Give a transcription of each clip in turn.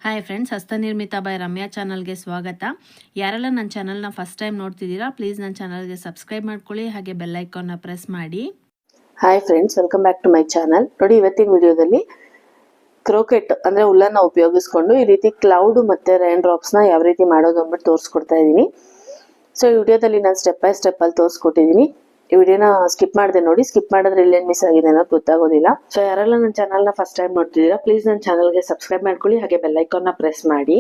Hi friends, ಹಸ್ತನಿರ್ಮಿತ by Ramya ಚಾನಲ್ಗೆ ಸ್ವಾಗತ. ಯಾರೆಲ್ಲ ನನ್ನ ಚಾನಲ್ನ ಫಸ್ಟ್ ಟೈಮ್ ನೋಡ್ತಿದ್ದೀರಾ, ಪ್ಲೀಸ್ ನನ್ನ ಚಾನಲ್ಗೆ ಸಬ್ಸ್ಕ್ರೈಬ್ ಮಾಡ್ಕೊಳ್ಳಿ, ಹಾಗೆ ಬೆಲ್ ಐಕಾನ್ನ ಪ್ರೆಸ್ ಮಾಡಿ. Hi friends, welcome back to my channel. ನೋಡಿ, ಇವತ್ತಿನ ವಿಡಿಯೋದಲ್ಲಿ ಕ್ರೋಕೆಟ್ ಅಂದರೆ ಹುಲ್ಲನ್ನು ಉಪಯೋಗಿಸ್ಕೊಂಡು ಈ ರೀತಿ ಕ್ಲೌಡ್ ಮತ್ತು ರೈನ್ ಡ್ರಾಪ್ಸ್ನ ಯಾವ ರೀತಿ ಮಾಡೋದು ಅಂದ್ಬಿಟ್ಟು ತೋರಿಸ್ಕೊಡ್ತಾ ಇದ್ದೀನಿ. ಸೊ ಈ ವಿಡಿಯೋದಲ್ಲಿ ನಾನು ಸ್ಟೆಪ್ ಬೈ ಸ್ಟೆಪ್ ಅಲ್ಲಿ ತೋರಿಸ್ಕೊಟ್ಟಿದ್ದೀನಿ. ಈ ವಿಡಿಯೋನ ಸ್ಕಿಪ್ ಮಾಡಿದೆ ನೋಡಿ. ಸ್ಕಿಪ್ ಮಾಡಿದ್ರೆ ಇಲ್ಲೇನು ಮಿಸ್ ಆಗಿದೆ ಅನ್ನೋದು ಗೊತ್ತಾಗೋದಿಲ್ಲ. ಸೊ ಯಾರೆಲ್ಲ ನನ್ನ ಚಾನಲ್ನ ಫಸ್ಟ್ ಟೈಮ್ ನೋಡ್ತಿದ್ದೀರಾ, ಪ್ಲೀಸ್ ನನ್ನ ಚಾನಲ್ಗೆ ಸಬ್ಸ್ಕ್ರೈಬ್ ಮಾಡ್ಕೊಳ್ಳಿ, ಹಾಗೆ ಬೆಲ್ ಐಕಾನ್ನ ಪ್ರೆಸ್ ಮಾಡಿ.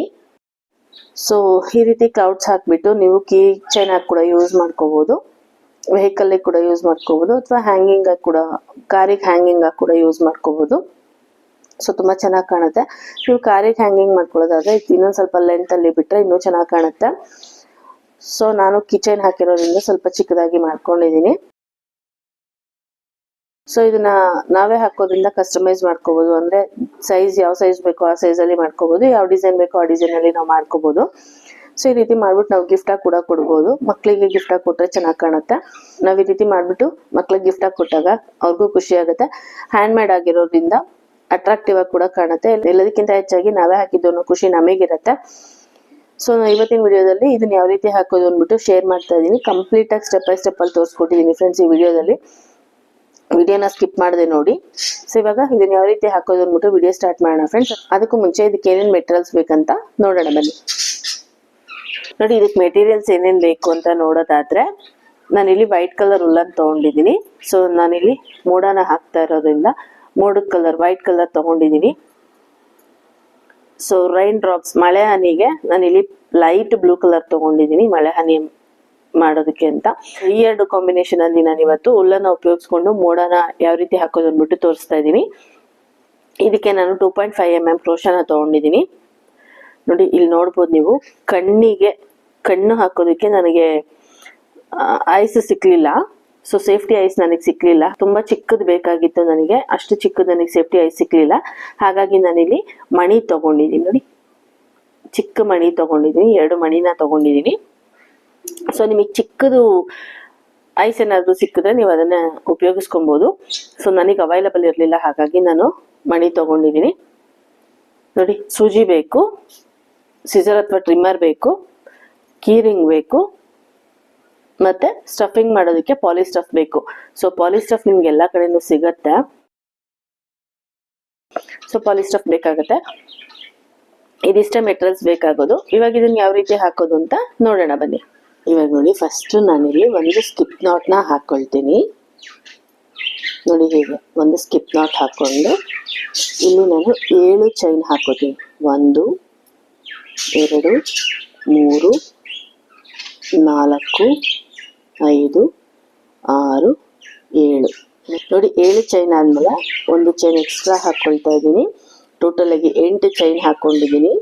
ಸೊ ಈ ರೀತಿ ಕ್ಲೌಡ್ಸ್ ಹಾಕ್ಬಿಟ್ಟು ನೀವು ಕೀ ಚೈನ್ ಆಗಿ ಕೂಡ ಯೂಸ್ ಮಾಡ್ಕೋಬಹುದು, ವೆಹಿಕಲ್ ಕೂಡ ಯೂಸ್ ಮಾಡ್ಕೋಬಹುದು, ಅಥವಾ ಹ್ಯಾಂಗಿಂಗ್ ಆಗಿ ಕೂಡ, ಕಾರಿಗೆ ಹ್ಯಾಂಗಿಂಗ್ ಆಗಿ ಕೂಡ ಯೂಸ್ ಮಾಡ್ಕೋಬಹುದು. ಸೊ ತುಂಬಾ ಚೆನ್ನಾಗಿ ಕಾಣುತ್ತೆ. ನೀವು ಕಾರಿಗೆ ಹ್ಯಾಂಗಿಂಗ್ ಮಾಡ್ಕೊಳ್ಳೋದಾದ್ರೆ ಇನ್ನೊಂದು ಸ್ವಲ್ಪ ಲೆಂತ್ ಅಲ್ಲಿ ಬಿಟ್ರೆ ಇನ್ನೂ ಚೆನ್ನಾಗಿ ಕಾಣುತ್ತೆ. ಸೊ ನಾನು ಕಿಚನ್ ಹಾಕಿರೋದ್ರಿಂದ ಸ್ವಲ್ಪ ಚಿಕ್ಕದಾಗಿ ಮಾಡ್ಕೊಂಡಿದ್ದೀನಿ. ಸೊ ಇದನ್ನ ನಾವೇ ಹಾಕೋದ್ರಿಂದ ಕಸ್ಟಮೈಸ್ ಮಾಡ್ಕೋಬಹುದು. ಅಂದ್ರೆ ಸೈಜ್ ಯಾವ ಸೈಜ್ ಬೇಕೋ ಆ ಸೈಜ್ ಅಲ್ಲಿ ಮಾಡ್ಕೋಬಹುದು, ಯಾವ ಡಿಸೈನ್ ಬೇಕೋ ಆ ಡಿಸೈನ್ ಅಲ್ಲಿ ನಾವು ಮಾಡ್ಕೋಬಹುದು. ಸೊ ಈ ರೀತಿ ಮಾಡ್ಬಿಟ್ಟು ನಾವು ಗಿಫ್ಟ್ ಆಗಿ ಕೂಡ ಕೊಡ್ಬೋದು. ಮಕ್ಕಳಿಗೆ ಗಿಫ್ಟ್ ಆಗಿ ಕೊಟ್ರೆ ಚೆನ್ನಾಗಿ ಕಾಣುತ್ತೆ. ನಾವು ಈ ರೀತಿ ಮಾಡ್ಬಿಟ್ಟು ಮಕ್ಳಿಗೆ ಗಿಫ್ಟ್ ಆಗಿ ಕೊಟ್ಟಾಗ ಅವ್ರಿಗೂ ಖುಷಿ ಆಗುತ್ತೆ. ಹ್ಯಾಂಡ್ ಮೇಡ್ ಆಗಿರೋದ್ರಿಂದ ಅಟ್ರಾಕ್ಟಿವ್ ಆಗಿ ಕೂಡ ಕಾಣುತ್ತೆ. ಎಲ್ಲದಕ್ಕಿಂತ ಹೆಚ್ಚಾಗಿ ನಾವೇ ಹಾಕಿದ್ದು ಅನ್ನೋ ಖುಷಿ ನಮಗಿರುತ್ತೆ. ಸೊ ಇವತ್ತಿನ ವಿಡಿಯೋದಲ್ಲಿ ಇದನ್ನ ಯಾವ ರೀತಿ ಹಾಕೋದು ಅಂದ್ಬಿಟ್ಟು ಶೇರ್ ಮಾಡ್ತಾ ಇದ್ದೀನಿ. ಕಂಪ್ಲೀಟ್ ಆಗಿ ಸ್ಟೆಪ್ ಬೈ ಸ್ಟೆಪ್ ಅಲ್ಲಿ ತೋರಿಸ್ಕೊಟ್ಟಿದ್ದೀನಿ ಫ್ರೆಂಡ್ಸ್. ಈ ವಿಡಿಯೋನ ಸ್ಕಿಪ್ ಮಾಡದೆ ನೋಡಿ. ಸೊ ಇವಾಗ ಇದನ್ನ ಯಾವ ರೀತಿ ಹಾಕೋದು ಅಂದ್ಬಿಟ್ಟು ವಿಡಿಯೋ ಸ್ಟಾರ್ಟ್ ಮಾಡೋಣ ಫ್ರೆಂಡ್ಸ್. ಅದಕ್ಕೂ ಮುಂಚೆ ಇದಕ್ಕೆ ಏನೇನು ಮೆಟೀರಿಯಲ್ಸ್ ಬೇಕಂತ ನೋಡೋಣ ಬನ್ನಿ. ನೋಡಿ, ಇದಕ್ಕೆ ಮೆಟೀರಿಯಲ್ಸ್ ಏನೇನು ಬೇಕು ಅಂತ ನೋಡೋದಾದ್ರೆ, ನಾನಿಲ್ಲಿ ವೈಟ್ ಕಲರ್ ಉಲ್ಲನ್ ತಗೊಂಡಿದ್ದೀನಿ. ಸೊ ನಾನಿಲ್ಲಿ ಮೋಡನ ಹಾಕ್ತಾ ಇರೋದ್ರಿಂದ ಮೋಡದ ಕಲರ್ ವೈಟ್ ಕಲರ್ ತಗೊಂಡಿದ್ದೀನಿ. ಸೊ ರೈನ್ ಡ್ರಾಪ್ಸ್ ಮಳೆ ಹನಿಗೆ ನಾನಿಲ್ಲಿ ಲೈಟ್ ಬ್ಲೂ ಕಲರ್ ತಗೊಂಡಿದ್ದೀನಿ, ಮಳೆ ಹನಿ ಮಾಡೋದಕ್ಕೆ ಅಂತ. ಈ ಎರಡು ಕಾಂಬಿನೇಷನ್ ಅಲ್ಲಿ ನಾನು ಇವತ್ತು ಹುಲ್ಲನ್ನ ಉಪಯೋಗಿಸ್ಕೊಂಡು ಮೋಡನ ಯಾವ ರೀತಿ ಹಾಕೋದು ಅಂದ್ಬಿಟ್ಟು ತೋರಿಸ್ತಾ ಇದ್ದೀನಿ. ಇದಕ್ಕೆ ನಾನು 2.5 mm ಕ್ರೋಶನ ತಗೊಂಡಿದ್ದೀನಿ. ನೋಡಿ, ಇಲ್ಲಿ ನೋಡ್ಬೋದು ನೀವು. ಕಣ್ಣು ಹಾಕೋದಕ್ಕೆ ನನಗೆ ಐಸ್ ಸಿಕ್ಲಿಲ್ಲ. ಸೊ ಸೇಫ್ಟಿ ಐಸ್ ನನಗೆ ಸಿಕ್ಲಿಲ್ಲ. ತುಂಬಾ ಚಿಕ್ಕದು ಬೇಕಾಗಿತ್ತು ನನಗೆ, ಅಷ್ಟು ಚಿಕ್ಕದು ನನಗೆ ಸೇಫ್ಟಿ ಐಸ್ ಸಿಕ್ಲಿಲ್ಲ. ಹಾಗಾಗಿ ನಾನಿಲ್ಲಿ ಮಣಿ ತಗೊಂಡಿದ್ದೀನಿ. ನೋಡಿ, ಚಿಕ್ಕ ಮಣಿ ತಗೊಂಡಿದ್ದೀನಿ, 2 ಮಣಿನ ತಗೊಂಡಿದ್ದೀನಿ. ಸೊ ನಿಮಗೆ ಚಿಕ್ಕದು ಐಸ್ ಏನಾದ್ರು ಸಿಕ್ಕಿದ್ರೆ ನೀವು ಅದನ್ನ ಉಪಯೋಗಿಸ್ಕೊಬಹುದು. ಸೊ ನನಗೆ ಅವೈಲಬಲ್ ಇರಲಿಲ್ಲ, ಹಾಗಾಗಿ ನಾನು ಮಣಿ ತಗೊಂಡಿದ್ದೀನಿ. ನೋಡಿ, ಸೂಜಿ ಬೇಕು, ಸಿಸರ್ ಅಥವಾ ಟ್ರಿಮ್ಮರ್ ಬೇಕು, ಕೀರಿಂಗ್ ಬೇಕು, ಮತ್ತೆ ಸ್ಟಫಿಂಗ್ ಮಾಡೋದಕ್ಕೆ ಪಾಲಿ ಸ್ಟಫ್ ಬೇಕು. ಸೊ ಪಾಲಿ ಸ್ಟಫ್ ನಿಮ್ಗೆ ಎಲ್ಲಾ ಕಡೆನೂ ಸಿಗತ್ತೆ. ಸೊ ಪಾಲಿ ಸ್ಟಫ್ ಬೇಕಾಗತ್ತೆ. ಇದಿಷ್ಟೇ ಮೆಟೀರಿಯಲ್ಸ್ ಬೇಕಾಗೋದು. ಇವಾಗ ಇದನ್ನ ಯಾವ ರೀತಿ ಹಾಕೋದು ಅಂತ ನೋಡೋಣ ಬನ್ನಿ. ಇವಾಗ ನೋಡಿ, ಫಸ್ಟ್ ನಾನಿಲ್ಲಿ ಒಂದು ಸ್ಕಿಪ್ ನಾಟ್ ನ ಹಾಕೊಳ್ತೀನಿ. ನೋಡಿ, ಹೀಗೆ ಒಂದು ಸ್ಕಿಪ್ ನಾಟ್ ಹಾಕೊಂಡು ಇಲ್ಲಿ ನಾನು 7 ಚೈನ್ ಹಾಕೋತೀನಿ. 1 2 3 4 5 6 7. ನೋಡಿ, 7 ಚೈನ್ ಆದ್ಮೇಲೆ ಒಂದು ಚೈನ್ ಎಕ್ಸ್ಟ್ರಾ ಹಾಕೊಳ್ತಾ ಇದ್ದೀನಿ. ಟೋಟಲ್ ಆಗಿ 8 ಚೈನ್ ಹಾಕೊಂಡಿದ್ದೀನಿ.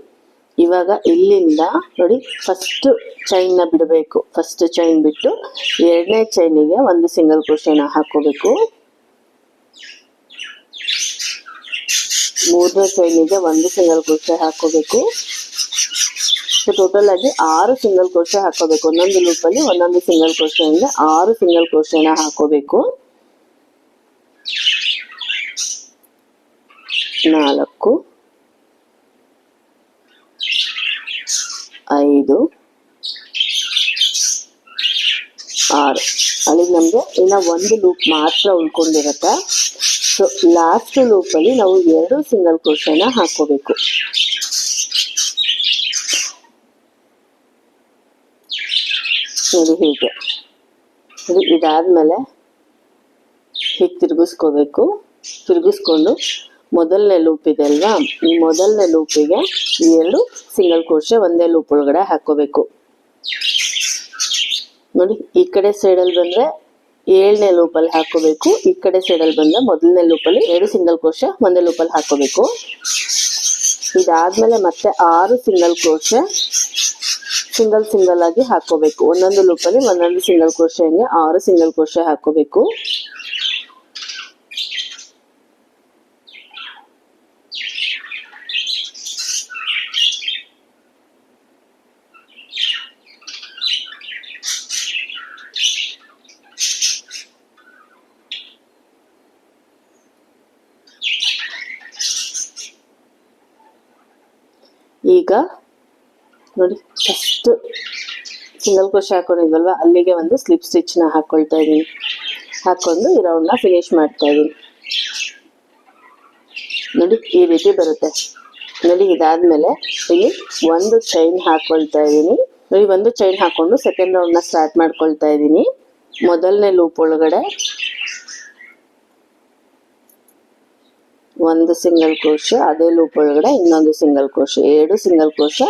ಇವಾಗ ಇಲ್ಲಿಂದ ನೋಡಿ, ಫಸ್ಟ್ ಚೈನ್ ನ ಬಿಡಬೇಕು. ಫಸ್ಟ್ ಚೈನ್ ಬಿಟ್ಟು 2ನೇ ಚೈನಿಗೆ ಒಂದು ಸಿಂಗಲ್ ಕ್ರೋಶೆನ ಹಾಕೋಬೇಕು. 3ನೇ ಚೈನಿಗೆ ಒಂದು ಸಿಂಗಲ್ ಕ್ರೋಶೆ ಹಾಕೋಬೇಕು. ಟೋಟಲ್ ಆಗಿ 6 ಸಿಂಗಲ್ ಕ್ರೋಶೆ ಹಾಕೋಬೇಕು. ಒಂದೊಂದು ಲೂಪ್ ಅಲ್ಲಿ ಒಂದೊಂದು ಸಿಂಗಲ್ ಕ್ರೋಶೆ ಅಂದ್ರೆ 6 ಸಿಂಗಲ್ ಕ್ರೋಶೆನ ಹಾಕೋಬೇಕು. 4 5 6 ಅಲ್ಲಿ ನಮ್ಗೆ ಇನ್ನ ಒಂದು ಲೂಪ್ ಮಾತ್ರ ಉಳ್ಕೊಂಡಿರತ್ತೆ. ಸೊ ಲಾಸ್ಟ್ ಲೂಪ್ ಅಲ್ಲಿ ನಾವು 2 ಸಿಂಗಲ್ ಕ್ರೋಶೆನ ಹಾಕೋಬೇಕು. ನೋಡಿ, ಹೀಗೆ. ಇದಾದ್ಮೇಲೆ ಹೀಗೆ ತಿರುಗಿಸ್ಕೋಬೇಕು. ತಿರುಗಿಸ್ಕೊಂಡು ಮೊದಲನೇ ಲೂಪ್ ಇದೆ ಅಲ್ವಾ, ಈ ಮೊದಲನೇ ಲೂಪಿಗೆ 2 ಸಿಂಗಲ್ ಕ್ರೋಶೆ ಒಂದೇ ಲೂಪ್ ಒಳಗಡೆ ಹಾಕೋಬೇಕು. ನೋಡಿ, ಈ ಕಡೆ ಸೈಡಲ್ಲಿ ಬಂದ್ರೆ 7ನೇ ಲೂಪ್ ಅಲ್ಲಿ ಹಾಕೋಬೇಕು. ಈ ಕಡೆ ಸೈಡಲ್ಲಿ ಬಂದ್ರೆ ಮೊದಲನೇ ಲೂಪ್ ಅಲ್ಲಿ 2 ಸಿಂಗಲ್ ಕ್ರೋಶೆ ಒಂದೇ ಲೂಪ್ ಅಲ್ಲಿ ಹಾಕೋಬೇಕು. ಇದಾದ್ಮೇಲೆ ಮತ್ತೆ 6 ಸಿಂಗಲ್ ಕ್ರೋಶೆ ಸಿಂಗಲ್ ಆಗಿ ಹಾಕೋಬೇಕು. ಒಂದೊಂದು ಲೂಪ್ ಅಲ್ಲಿ ಒಂದೊಂದು ಸಿಂಗಲ್ ಕ್ರೋಶೆ, 6 ಸಿಂಗಲ್ ಕ್ರೋಶೆ ಹಾಕೋಬೇಕು. ಈಗ ನೋಡಿ ಫಸ್ಟ್ ಸಿಂಗಲ್ ಕ್ರೋಶೆ ಹಾಕೊಂಡಿದ್ವಲ್ವ ಅಲ್ಲಿಗೆ ಒಂದು ಸ್ಲಿಪ್ ಸ್ಟಿಚ್ನ ಹಾಕ್ಕೊಳ್ತಾ ಇದ್ದೀನಿ. ಹಾಕ್ಕೊಂಡು ಈ ರೌಂಡ್ನ ಫಿನಿಶ್ ಮಾಡ್ತಾ ಇದ್ದೀನಿ. ನೋಡಿ ಈ ರೀತಿ ಬರುತ್ತೆ. ನೋಡಿ ಇದಾದ್ಮೇಲೆ ಇಲ್ಲಿ ಒಂದು ಚೈನ್ ಹಾಕ್ಕೊಳ್ತಾ ಇದ್ದೀನಿ. ನೋಡಿ ಒಂದು ಚೈನ್ ಹಾಕೊಂಡು ಸೆಕೆಂಡ್ ರೌಂಡ್ನ ಸ್ಟಾರ್ಟ್ ಮಾಡ್ಕೊಳ್ತಾ ಇದ್ದೀನಿ. ಮೊದಲನೇ ಲೂಪ್ ಒಳಗಡೆ ಒಂದು ಸಿಂಗಲ್ ಕ್ರೋಶೆ, ಅದೇ ಲೂಪ್ ಒಳಗಡೆ ಇನ್ನೊಂದು single crochet, 2 single crochet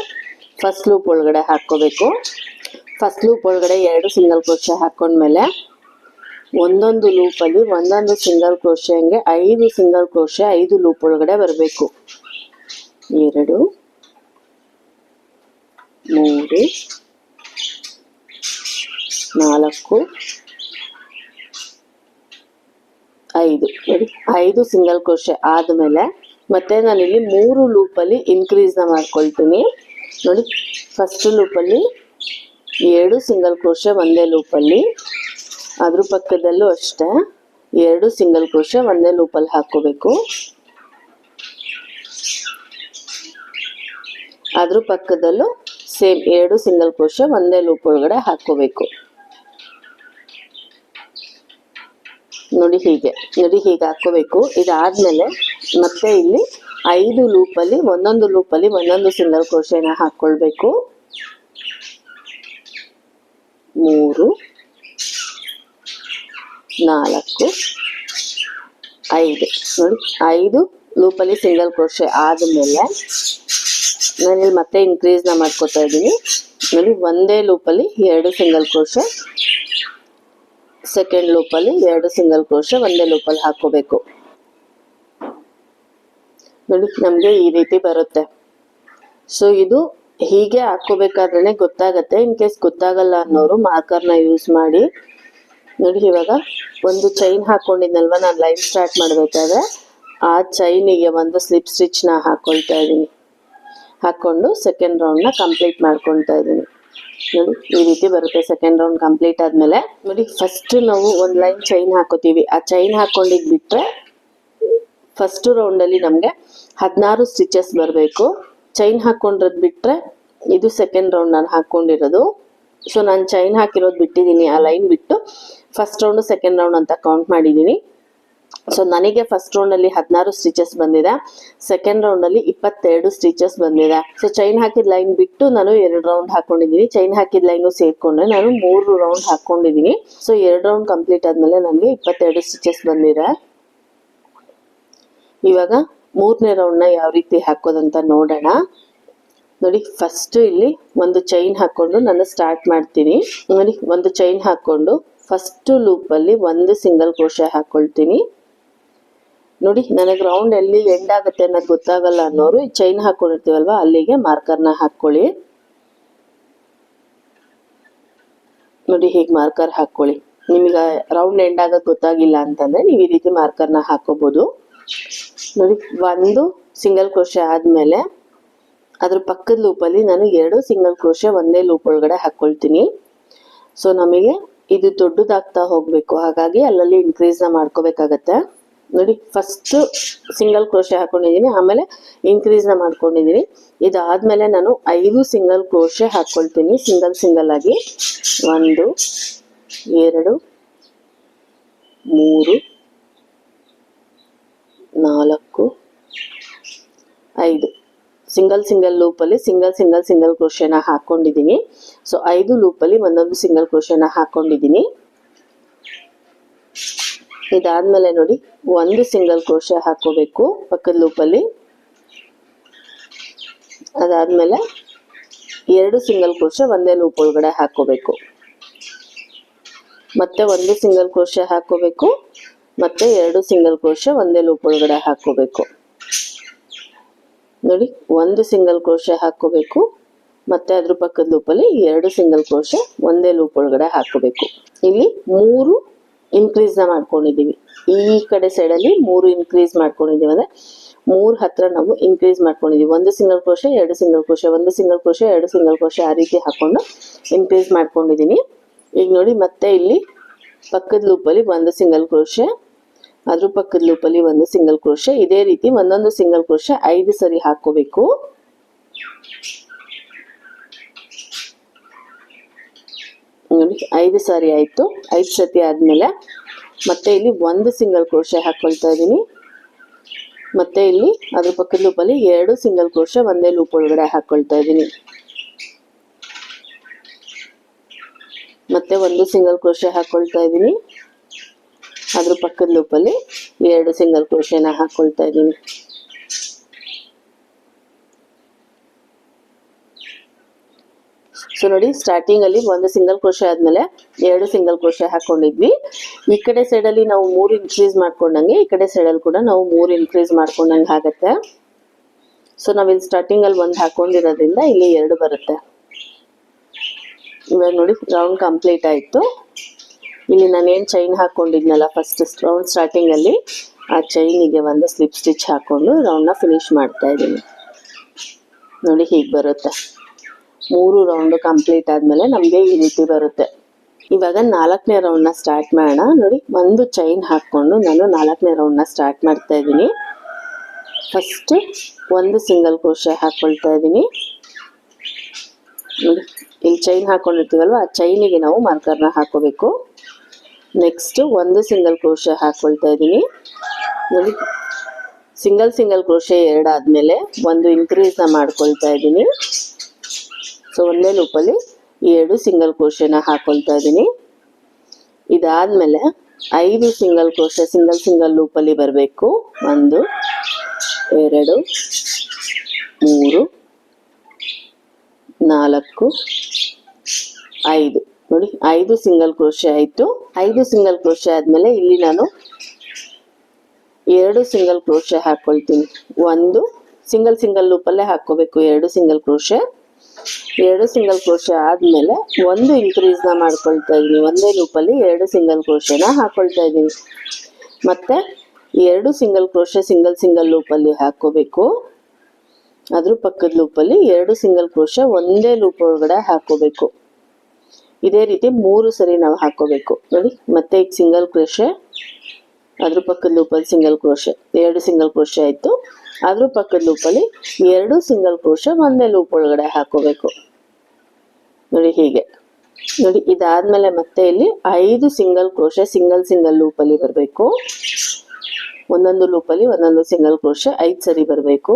first loop ಒಳಗಡೆ ಹಾಕ್ಕೋಬೇಕು. ಫಸ್ಟ್ ಲೂಪ್ ಒಳಗಡೆ 2 ಸಿಂಗಲ್ ಕ್ರೋಶೆ ಹಾಕೊಂಡ್ಮೇಲೆ ಒಂದೊಂದು ಲೂಪಲ್ಲಿ ಒಂದೊಂದು ಸಿಂಗಲ್ ಕ್ರೋಶೆ ಹಂಗೆ 5 ಸಿಂಗಲ್ ಕ್ರೋಶೆ 5 ಲೂಪ್ ಒಳಗಡೆ ಬರಬೇಕು. 2 3 4 5 ನೋಡಿ 5 ಸಿಂಗಲ್ ಕ್ರೋಶೆ ಆದಮೇಲೆ ಮತ್ತೆ ನಾನಿಲ್ಲಿ 3 ಲೂಪಲ್ಲಿ ಇನ್ಕ್ರೀಸ್ನ ಮಾಡ್ಕೊಳ್ತೀನಿ. ನೋಡಿ ಫಸ್ಟ್ ಲೂಪಲ್ಲಿ 2 ಸಿಂಗಲ್ ಕ್ರೋಶೆ ಒಂದೇ ಲೂಪಲ್ಲಿ, ಅದ್ರ ಪಕ್ಕದಲ್ಲೂ ಅಷ್ಟೇ 2 ಸಿಂಗಲ್ ಕ್ರೋಶೆ ಒಂದೇ ಲೂಪಲ್ಲಿ ಹಾಕ್ಕೋಬೇಕು. ಅದ್ರ ಪಕ್ಕದಲ್ಲೂ ಸೇಮ್ 2 ಸಿಂಗಲ್ ಕ್ರೋಶೆ ಒಂದೇ ಲೂಪ್ ಒಳಗಡೆ ಹಾಕ್ಕೋಬೇಕು. ನೋಡಿ ಹೀಗೆ ಹಾಕ್ಕೋಬೇಕು. ಇದಾದ್ಮೇಲೆ ಮತ್ತೆ ಇಲ್ಲಿ 5 ಲೂಪಲ್ಲಿ ಒಂದೊಂದು ಲೂಪಲ್ಲಿ ಒಂದೊಂದು ಸಿಂಗಲ್ ಕ್ರೋಶೆನ ಹಾಕ್ಕೊಳ್ಬೇಕು. 3 4 5 ನೋಡಿ 5 ಲೂಪಲ್ಲಿ ಸಿಂಗಲ್ ಕ್ರೋಶೆ ಆದಮೇಲೆ ನಾನಿಲ್ಲಿ ಮತ್ತೆ ಇನ್ಕ್ರೀಸ್ನ ಮಾಡ್ಕೊತಾ ಇದ್ದೀನಿ. ನೋಡಿ ಒಂದೇ ಲೂಪಲ್ಲಿ 2 ಸಿಂಗಲ್ ಕ್ರೋಶೆ, ಸೆಕೆಂಡ್ ಲೂಪಲ್ಲಿ 2 ಸಿಂಗಲ್ ಕ್ರೋಶೆ ಒಂದೇ ಲೂಪಲ್ಲಿ ಹಾಕ್ಕೋಬೇಕು. ನೋಡಿ ನಮಗೆ ಈ ರೀತಿ ಬರುತ್ತೆ. ಸೊ ಇದು ಹೀಗೆ ಹಾಕ್ಕೋಬೇಕಾದ್ರೆ ಗೊತ್ತಾಗತ್ತೆ. ಇನ್ ಕೇಸ್ ಗೊತ್ತಾಗಲ್ಲ ಅನ್ನೋರು ಮಾರ್ಕರ್ನ ಯೂಸ್ ಮಾಡಿ. ನೋಡಿ ಇವಾಗ ಒಂದು ಚೈನ್ ಹಾಕೊಂಡಿದ್ನಲ್ವ ನಾನು ಲೈನ್ ಸ್ಟಾರ್ಟ್ ಮಾಡಬೇಕಾದ್ರೆ, ಆ ಚೈನಿಗೆ ಒಂದು ಸ್ಲಿಪ್ ಸ್ಟಿಚ್ನ ಹಾಕ್ಕೊಳ್ತಾ ಇದ್ದೀನಿ. ಹಾಕ್ಕೊಂಡು ಸೆಕೆಂಡ್ ರೌಂಡ್ನ ಕಂಪ್ಲೀಟ್ ಮಾಡ್ಕೊಳ್ತಾ ಇದ್ದೀನಿ. ನೋಡಿ ಈ ರೀತಿ ಬರುತ್ತೆ. ಸೆಕೆಂಡ್ ರೌಂಡ್ ಕಂಪ್ಲೀಟ್ ಆದ್ಮೇಲೆ ನೋಡಿ ಫಸ್ಟ್ ನಾವು ಒಂದು ಲೈನ್ ಚೈನ್ ಹಾಕೋತೀವಿ. ಆ ಚೈನ್ ಹಾಕೊಂಡಿದ್ ಬಿಟ್ರೆ ಫಸ್ಟ್ ರೌಂಡಲ್ಲಿ ನಮಗೆ 16 ಸ್ಟಿಚಸ್ ಬರಬೇಕು. ಚೈನ್ ಹಾಕೊಂಡಿರೋದು ಬಿಟ್ರೆ ಇದು ಸೆಕೆಂಡ್ ರೌಂಡ್ ನಾನು ಹಾಕೊಂಡಿರೋದು. ಸೊ ನಾನು ಚೈನ್ ಹಾಕಿರೋದು ಬಿಟ್ಟಿದ್ದೀನಿ, ಆ ಲೈನ್ ಬಿಟ್ಟು ಫಸ್ಟ್ ರೌಂಡ್ ಸೆಕೆಂಡ್ ರೌಂಡ್ ಅಂತ ಕೌಂಟ್ ಮಾಡಿದ್ದೀನಿ. ಸೊ ನನಗೆ ಫಸ್ಟ್ ರೌಂಡಲ್ಲಿ 16 ಸ್ಟಿಚಸ್ ಬಂದಿದೆ, ಸೆಕೆಂಡ್ ರೌಂಡಲ್ಲಿ 22 ಸ್ಟಿಚಸ್ ಬಂದಿದೆ. ಸೊ ಚೈನ್ ಹಾಕಿದ ಲೈನ್ ಬಿಟ್ಟು ನಾನು 2 ರೌಂಡ್ ಹಾಕೊಂಡಿದ್ದೀನಿ. ಚೈನ್ ಹಾಕಿದ ಲೈನು ಸೇರ್ಕೊಂಡ್ರೆ ನಾನು 3 ರೌಂಡ್ ಹಾಕೊಂಡಿದ್ದೀನಿ. ಸೊ 2 ರೌಂಡ್ ಕಂಪ್ಲೀಟ್ ಆದ್ಮೇಲೆ ನನಗೆ 22 ಸ್ಟಿಚಸ್ ಬಂದಿದೆ. ಇವಾಗ 3ನೇ ರೌಂಡ್ನ ಯಾವ ರೀತಿ ಹಾಕೋದಂತ ನೋಡೋಣ. ನೋಡಿ ಫಸ್ಟ್ ಇಲ್ಲಿ ಒಂದು ಚೈನ್ ಹಾಕೊಂಡು ನಾನು ಸ್ಟಾರ್ಟ್ ಮಾಡ್ತೀನಿ. ನೋಡಿ ಒಂದು ಚೈನ್ ಹಾಕೊಂಡು ಫಸ್ಟ್ ಲೂಪಲ್ಲಿ ಒಂದು ಸಿಂಗಲ್ ಕ್ರೋಶೆ ಹಾಕೊಳ್ತೀನಿ. ನೋಡಿ ನನಗೆ ರೌಂಡ್ ಎಲ್ಲಿ ಎಂಡ್ ಆಗುತ್ತೆ ಅನ್ನೋದು ಗೊತ್ತಾಗಲ್ಲ ಅನ್ನೋರು ಈ ಚೈನ್ ಹಾಕೊಂಡಿರ್ತೀವಲ್ವ ಅಲ್ಲಿಗೆ ಮಾರ್ಕರ್ನ ಹಾಕ್ಕೊಳ್ಳಿ. ನೋಡಿ ಹೀಗೆ ಮಾರ್ಕರ್ ಹಾಕ್ಕೊಳ್ಳಿ. ನಿಮಗೆ ರೌಂಡ್ ಎಂಡ್ ಆಗೋದು ಗೊತ್ತಾಗಿಲ್ಲ ಅಂತಂದ್ರೆ ನೀವು ಈ ರೀತಿ ಮಾರ್ಕರ್ನ ಹಾಕೋಬಹುದು. ನೋಡಿ ಒಂದು ಸಿಂಗಲ್ ಕ್ರೋಶೆ ಆದ್ಮೇಲೆ ಅದ್ರ ಪಕ್ಕದ ಲೂಪಲ್ಲಿ ನಾನು 2 ಸಿಂಗಲ್ ಕ್ರೋಶೆ ಒಂದೇ ಲೂಪ್ ಒಳಗಡೆ ಹಾಕ್ಕೊಳ್ತೀನಿ. ಸೊ ನಮಗೆ ಇದು ದೊಡ್ಡದಾಗ್ತಾ ಹೋಗ್ಬೇಕು, ಹಾಗಾಗಿ ಅಲ್ಲಲ್ಲಿ ಇನ್ಕ್ರೀಸ್ನ ಮಾಡ್ಕೋಬೇಕಾಗತ್ತೆ. ನೋಡಿ ಫಸ್ಟ್ ಸಿಂಗಲ್ ಕ್ರೋಶೆ ಹಾಕೊಂಡಿದ್ದೀನಿ, ಆಮೇಲೆ ಇನ್ಕ್ರೀಸ್ನ ಮಾಡ್ಕೊಂಡಿದ್ದೀನಿ. ಇದಾದ್ಮೇಲೆ ನಾನು 5 ಸಿಂಗಲ್ ಕ್ರೋಶೆ ಹಾಕ್ಕೊಳ್ತೀನಿ ಸಿಂಗಲ್ ಆಗಿ. 1 2 3 4 5 ಸಿಂಗಲ್ ಲೂಪಲ್ಲಿ ಸಿಂಗಲ್ ಕ್ರೋಶೆನ ಹಾಕೊಂಡಿದ್ದೀನಿ. ಸೊ 5 ಲೂಪಲ್ಲಿ ಒಂದೊಂದು ಸಿಂಗಲ್ ಕ್ರೋಶೆನ ಹಾಕೊಂಡಿದ್ದೀನಿ. ಇದಾದ್ಮೇಲೆ ನೋಡಿ ಒಂದು ಸಿಂಗಲ್ ಕ್ರೋಶೆ ಹಾಕೋಬೇಕು ಪಕ್ಕದ ಲೂಪಲ್ಲಿ. ಅದಾದ್ಮೇಲೆ 2 ಸಿಂಗಲ್ ಕ್ರೋಶೆ ಒಂದೇ ಲೂಪ್ ಒಳಗಡೆ ಹಾಕೋಬೇಕು. ಮತ್ತೆ ಒಂದು ಸಿಂಗಲ್ ಕ್ರೋಶೆ ಹಾಕೋಬೇಕು, ಮತ್ತೆ 2 ಸಿಂಗಲ್ ಕ್ರೋಶೆ ಒಂದೇ ಲೂಪ್ ಒಳಗಡೆ ಹಾಕೋಬೇಕು. ನೋಡಿ ಒಂದು ಸಿಂಗಲ್ ಕ್ರೋಶೆ ಹಾಕೋಬೇಕು, ಮತ್ತೆ ಅದ್ರ ಪಕ್ಕದ ಲೂಪಲ್ಲಿ 2 ಸಿಂಗಲ್ ಕ್ರೋಶೆ ಒಂದೇ ಲೂಪ್ ಒಳಗಡೆ ಹಾಕೋಬೇಕು. ಇಲ್ಲಿ 3 ಇನ್ಕ್ರೀಸ್ನ ಮಾಡ್ಕೊಂಡಿದ್ದೀವಿ. ಈ ಕಡೆ ಸೈಡಲ್ಲಿ 3 ಇನ್ಕ್ರೀಸ್ ಮಾಡ್ಕೊಂಡಿದ್ದೀವಿ, ಅಂದ್ರೆ 3 ಹತ್ರ ನಾವು ಇನ್ಕ್ರೀಸ್ ಮಾಡ್ಕೊಂಡಿದ್ದೀವಿ. ಒಂದು ಸಿಂಗಲ್ ಕ್ರೋಶೆ 2 ಸಿಂಗಲ್ ಕ್ರೋಶೆ, ಒಂದು ಸಿಂಗಲ್ ಕ್ರೋಶೆ 2 ಸಿಂಗಲ್ ಕ್ರೋಶೆ, ಆ ರೀತಿ ಹಾಕೊಂಡು ಇನ್ಕ್ರೀಸ್ ಮಾಡ್ಕೊಂಡಿದ್ದೀನಿ. ಈಗ ನೋಡಿ ಮತ್ತೆ ಇಲ್ಲಿ ಪಕ್ಕದ ಲೂಪಲ್ಲಿ ಒಂದು ಸಿಂಗಲ್ ಕ್ರೋಶೆ, ಅದ್ರ ಪಕ್ಕದ ಲೂಪಲ್ಲಿ ಒಂದು ಸಿಂಗಲ್ ಕ್ರೋಶೆ, ಇದೇ ರೀತಿ ಒಂದೊಂದು ಸಿಂಗಲ್ ಕ್ರೋಶೆ 5 ಸರಿ ಹಾಕೋಬೇಕು. ನೋಡಿ 5 ಸಾರಿ ಆಯ್ತು. 5 ಸತಿ ಆದ್ಮೇಲೆ ಮತ್ತೆ ಇಲ್ಲಿ ಒಂದು ಸಿಂಗಲ್ ಕ್ರೋಶೆ ಹಾಕೊಳ್ತಾ ಇದ್ದೀನಿ. ಮತ್ತೆ ಇಲ್ಲಿ ಅದ್ರ ಪಕ್ಕದ ಲೂಪಲ್ಲಿ 2 ಸಿಂಗಲ್ ಕ್ರೋಶೆ ಒಂದೇ ಲೂಪ್ ಒಳಗಡೆ ಹಾಕೊಳ್ತಾ ಇದ್ದೀನಿ. ಮತ್ತೆ ಒಂದು ಸಿಂಗಲ್ ಕ್ರೋಶೆ ಹಾಕೊಳ್ತಾ ಇದ್ದೀನಿ. ಅದ್ರ ಪಕ್ಕದ ಲೂಪಲ್ಲಿ 2 ಸಿಂಗಲ್ ಕ್ರೋಶೆನ ಹಾಕೊಳ್ತಾ ಇದ್ದೀನಿ. ಸೊ ನೋಡಿ, ಸ್ಟಾರ್ಟಿಂಗ್ ಅಲ್ಲಿ ಒಂದು ಸಿಂಗಲ್ ಕ್ರೋಶೆ ಆದ್ಮೇಲೆ 2 ಸಿಂಗಲ್ ಕ್ರೋಶೆ ಹಾಕೊಂಡಿದ್ವಿ. ಈ ಕಡೆ ಸೈಡ್ ಅಲ್ಲಿ ನಾವು 3 ಇನ್ಕ್ರೀಸ್ ಮಾಡ್ಕೊಂಡಂಗೆ ಈ ಕಡೆ ಸೈಡ್ ಅಲ್ಲಿ ಕೂಡ ನಾವು 3 ಇನ್ಕ್ರೀಸ್ ಮಾಡ್ಕೊಂಡಂಗೆ ಆಗುತ್ತೆ. ಸೊ ನಾವಿಲ್ಲಿ ಸ್ಟಾರ್ಟಿಂಗ್ ಅಲ್ಲಿ 1 ಹಾಕೊಂಡಿರೋದ್ರಿಂದ ಇಲ್ಲಿ 2 ಬರುತ್ತೆ. ಇವಾಗ ನೋಡಿ ರೌಂಡ್ ಕಂಪ್ಲೀಟ್ ಆಯ್ತು. ಇಲ್ಲಿ ನಾನೇನು ಚೈನ್ ಹಾಕೊಂಡಿದ್ನಲ್ಲ ಫಸ್ಟ್ ರೌಂಡ್ ಸ್ಟಾರ್ಟಿಂಗ್ ಅಲ್ಲಿ, ಆ ಚೈನಿಗೆ ಒಂದು ಸ್ಲಿಪ್ ಸ್ಟಿಚ್ ಹಾಕೊಂಡು ರೌಂಡ್ನ ಫಿನಿಶ್ ಮಾಡ್ತಾ ಇದ್ದೀನಿ. ನೋಡಿ ಹೀಗೆ ಬರುತ್ತೆ. 3 ರೌಂಡ್ ಕಂಪ್ಲೀಟ್ ಆದ್ಮೇಲೆ ನಮಗೆ ಈ ರೀತಿ ಬರುತ್ತೆ. ಇವಾಗ 4ನೇ ರೌಂಡ್ನ ಸ್ಟಾರ್ಟ್ ಮಾಡೋಣ. ನೋಡಿ, ಒಂದು ಚೈನ್ ಹಾಕೊಂಡು ನಾನು 4ನೇ ರೌಂಡ್ನ ಸ್ಟಾರ್ಟ್ ಮಾಡ್ತಾ ಇದ್ದೀನಿ. ಫಸ್ಟ್ ಒಂದು ಸಿಂಗಲ್ ಕ್ರೋಶೆ ಹಾಕೊಳ್ತಾ ಇದ್ದೀನಿ. ನೋಡಿ, ಇಲ್ಲಿ ಚೈನ್ ಹಾಕೊಂಡಿರ್ತೀವಲ್ವ, ಆ ಚೈನಿಗೆ ನಾವು ಮಾರ್ಕರ್ನ ಹಾಕೋಬೇಕು. ನೆಕ್ಸ್ಟ್ ಒಂದು ಸಿಂಗಲ್ ಕ್ರೋಶೆ ಹಾಕೊಳ್ತಾ ಇದ್ದೀನಿ. ನೋಡಿ, ಸಿಂಗಲ್ ಕ್ರೋಶೆ 2 ಆದ್ಮೇಲೆ ಒಂದು ಇನ್ಕ್ರೀಸ್ನ ಮಾಡ್ಕೊಳ್ತಾ ಇದ್ದೀನಿ. ಸೊ ಒಂದೇ ಲೂಪಲ್ಲಿ 2 ಸಿಂಗಲ್ ಕ್ರೋಶೆನ ಹಾಕೊಳ್ತಾ ಇದ್ದೀನಿ. ಇದಾದ್ಮೇಲೆ 5 ಸಿಂಗಲ್ ಕ್ರೋಶೆ ಸಿಂಗಲ್ ಲೂಪಲ್ಲಿ ಬರಬೇಕು. 1 2 3 4 5. ನೋಡಿ 5 ಸಿಂಗಲ್ ಕ್ರೋಶೆ ಆಯ್ತು. 5 ಸಿಂಗಲ್ ಕ್ರೋಶೆ ಆದ್ಮೇಲೆ ಇಲ್ಲಿ ನಾನು 2 ಸಿಂಗಲ್ ಕ್ರೋಶೆ ಹಾಕೊಳ್ತೀನಿ. ಒಂದು ಸಿಂಗಲ್ ಲೂಪಲ್ಲೇ ಹಾಕೋಬೇಕು 2 ಸಿಂಗಲ್ ಕ್ರೋಶೆ. 2 ಸಿಂಗಲ್ ಕ್ರೋಶೆ ಆದ್ಮೇಲೆ ಒಂದು ಇನ್ಕ್ರೀಸ್ನ ಮಾಡ್ಕೊಳ್ತಾ ಇದ್ದೀನಿ. ಒಂದೇ ಲೂಪಲ್ಲಿ 2 ಸಿಂಗಲ್ ಕ್ರೋಶೆನ ಹಾಕೊಳ್ತಾ ಇದ್ದೀನಿ. ಮತ್ತೆ 2 ಸಿಂಗಲ್ ಕ್ರೋಶೆ ಸಿಂಗಲ್ ಲೂಪಲ್ಲಿ ಹಾಕೋಬೇಕು. ಅದ್ರ ಪಕ್ಕದ ಲೂಪಲ್ಲಿ 2 ಸಿಂಗಲ್ ಕ್ರೋಶೆ ಒಂದೇ ಲೂಪ್ ಒಳಗಡೆ ಹಾಕೋಬೇಕು. ಇದೇ ರೀತಿ 3 ಸರಿ ನಾವು ಹಾಕೋಬೇಕು. ನೋಡಿ, ಮತ್ತೆ ಈಗ ಸಿಂಗಲ್ ಕ್ರೋಶೆ, ಅದ್ರ ಪಕ್ಕದ ಲೂಪಲ್ಲಿ ಸಿಂಗಲ್ ಕ್ರೋಶೆ, 2 ಸಿಂಗಲ್ ಕ್ರೋಶೆ ಆಯ್ತು. ಅದ್ರ ಪಕ್ಕದ ಲೂಪಲ್ಲಿ 2 ಸಿಂಗಲ್ ಕ್ರೋಶೆ ಒಂದೇ ಲೂಪ್ ಒಳಗಡೆ ಹಾಕೋಬೇಕು. ನೋಡಿ ಹೀಗೆ. ನೋಡಿ, ಇದಾದ್ಮೇಲೆ ಮತ್ತೆ ಇಲ್ಲಿ 5 ಸಿಂಗಲ್ ಕ್ರೋಶೆ ಸಿಂಗಲ್ ಲೂಪಲ್ಲಿ ಬರಬೇಕು. ಒಂದೊಂದು ಲೂಪಲ್ಲಿ ಒಂದೊಂದು ಸಿಂಗಲ್ ಕ್ರೋಶೆ 5 ಸರಿ ಬರಬೇಕು.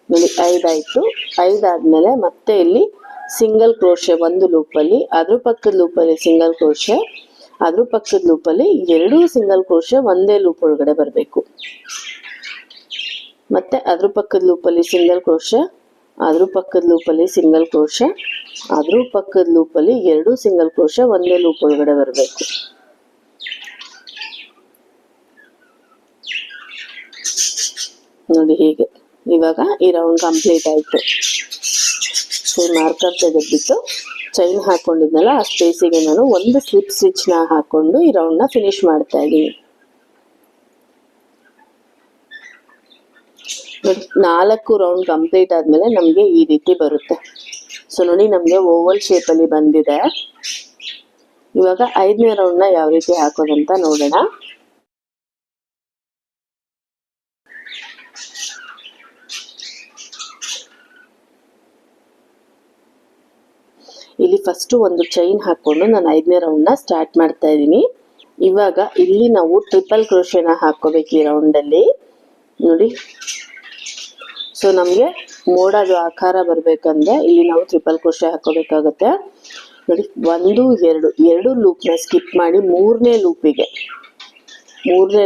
ನೋಡಿ 5 ಆಯ್ತು. 5 ಆದ್ಮೇಲೆ ಮತ್ತೆ ಇಲ್ಲಿ ಸಿಂಗಲ್ ಕ್ರೋಶೆ ಒಂದು ಲೂಪಲ್ಲಿ, ಅದ್ರ ಪಕ್ಕದ ಲೂಪಲ್ಲಿ ಸಿಂಗಲ್ ಕ್ರೋಶೆ, ಅದ್ರ ಪಕ್ಕದ ಲೂಪಲ್ಲಿ 2 ಸಿಂಗಲ್ ಕ್ರೋಶೆ ಒಂದೇ ಲೂಪ್ ಒಳಗಡೆ ಬರಬೇಕು. ಮತ್ತೆ ಅದ್ರ ಪಕ್ಕದ ಲೂಪಲ್ಲಿ ಸಿಂಗಲ್ ಕ್ರೋಶೆ, ಅದ್ರ ಪಕ್ಕದ ಲೂಪಲ್ಲಿ ಸಿಂಗಲ್ ಕ್ರೋಶೆ, ಅದ್ರ ಪಕ್ಕದ ಲೂಪಲ್ಲಿ 2 ಸಿಂಗಲ್ ಕ್ರೋಶೆ ಒಂದೇ ಲೂಪ್ ಒಳಗಡೆ ಬರಬೇಕು. ನೋಡಿ ಹೀಗೆ. ಇವಾಗ ಈ ರೌಂಡ್ ಕಂಪ್ಲೀಟ್ ಆಯ್ತು. ಸೊ ಮಾರ್ಕರ್ ತೆಗೆದ್ಬಿಟ್ಟು ಚೈನ್ ಹಾಕೊಂಡಿದ್ನಲ್ಲ ಆ ಸ್ಪೇಸಿಗೆ ನಾನು ಒಂದು ಸ್ಲಿಪ್ ಸ್ಟಿಚ್ನ ಹಾಕೊಂಡು ಈ ರೌಂಡ್ನ ಫಿನಿಶ್ ಮಾಡ್ತಾ ಇದ್ದೀನಿ. ನೋಡಿ, 4 ರೌಂಡ್ ಕಂಪ್ಲೀಟ್ ಆದ್ಮೇಲೆ ನಮಗೆ ಈ ರೀತಿ ಬರುತ್ತೆ. ಸೊ ನೋಡಿ, ನಮಗೆ ಓವಲ್ ಶೇಪಲ್ಲಿ ಬಂದಿದೆ. ಇವಾಗ 5ನೇ ರೌಂಡ್ನ ಯಾವ ರೀತಿ ಹಾಕೋದಂತ ನೋಡೋಣ. ಇಲ್ಲಿ ಫಸ್ಟ್ ಒಂದು ಚೈನ್ ಹಾಕೊಂಡು ನಾನು 5ನೇ ರೌಂಡ್ನ ಸ್ಟಾರ್ಟ್ ಮಾಡ್ತಾ ಇದ್ದೀನಿ. ಇವಾಗ ಇಲ್ಲಿ ನಾವು ಟ್ರಿಪಲ್ ಕ್ರೋಶೆನ ಹಾಕೋಬೇಕು ಈ ರೌಂಡಲ್ಲಿ. ನೋಡಿ, ಸೊ ನಮಗೆ ಮೋಡದ ಆಕಾರ ಬರಬೇಕಂದ್ರೆ ಇಲ್ಲಿ ನಾವು ಟ್ರಿಪಲ್ ಕ್ರೋಶೆ ಹಾಕೋಬೇಕಾಗತ್ತೆ. ನೋಡಿ, 1 2 ಲೂಪ್ನ ಸ್ಕಿಪ್ ಮಾಡಿ ಮೂರನೇ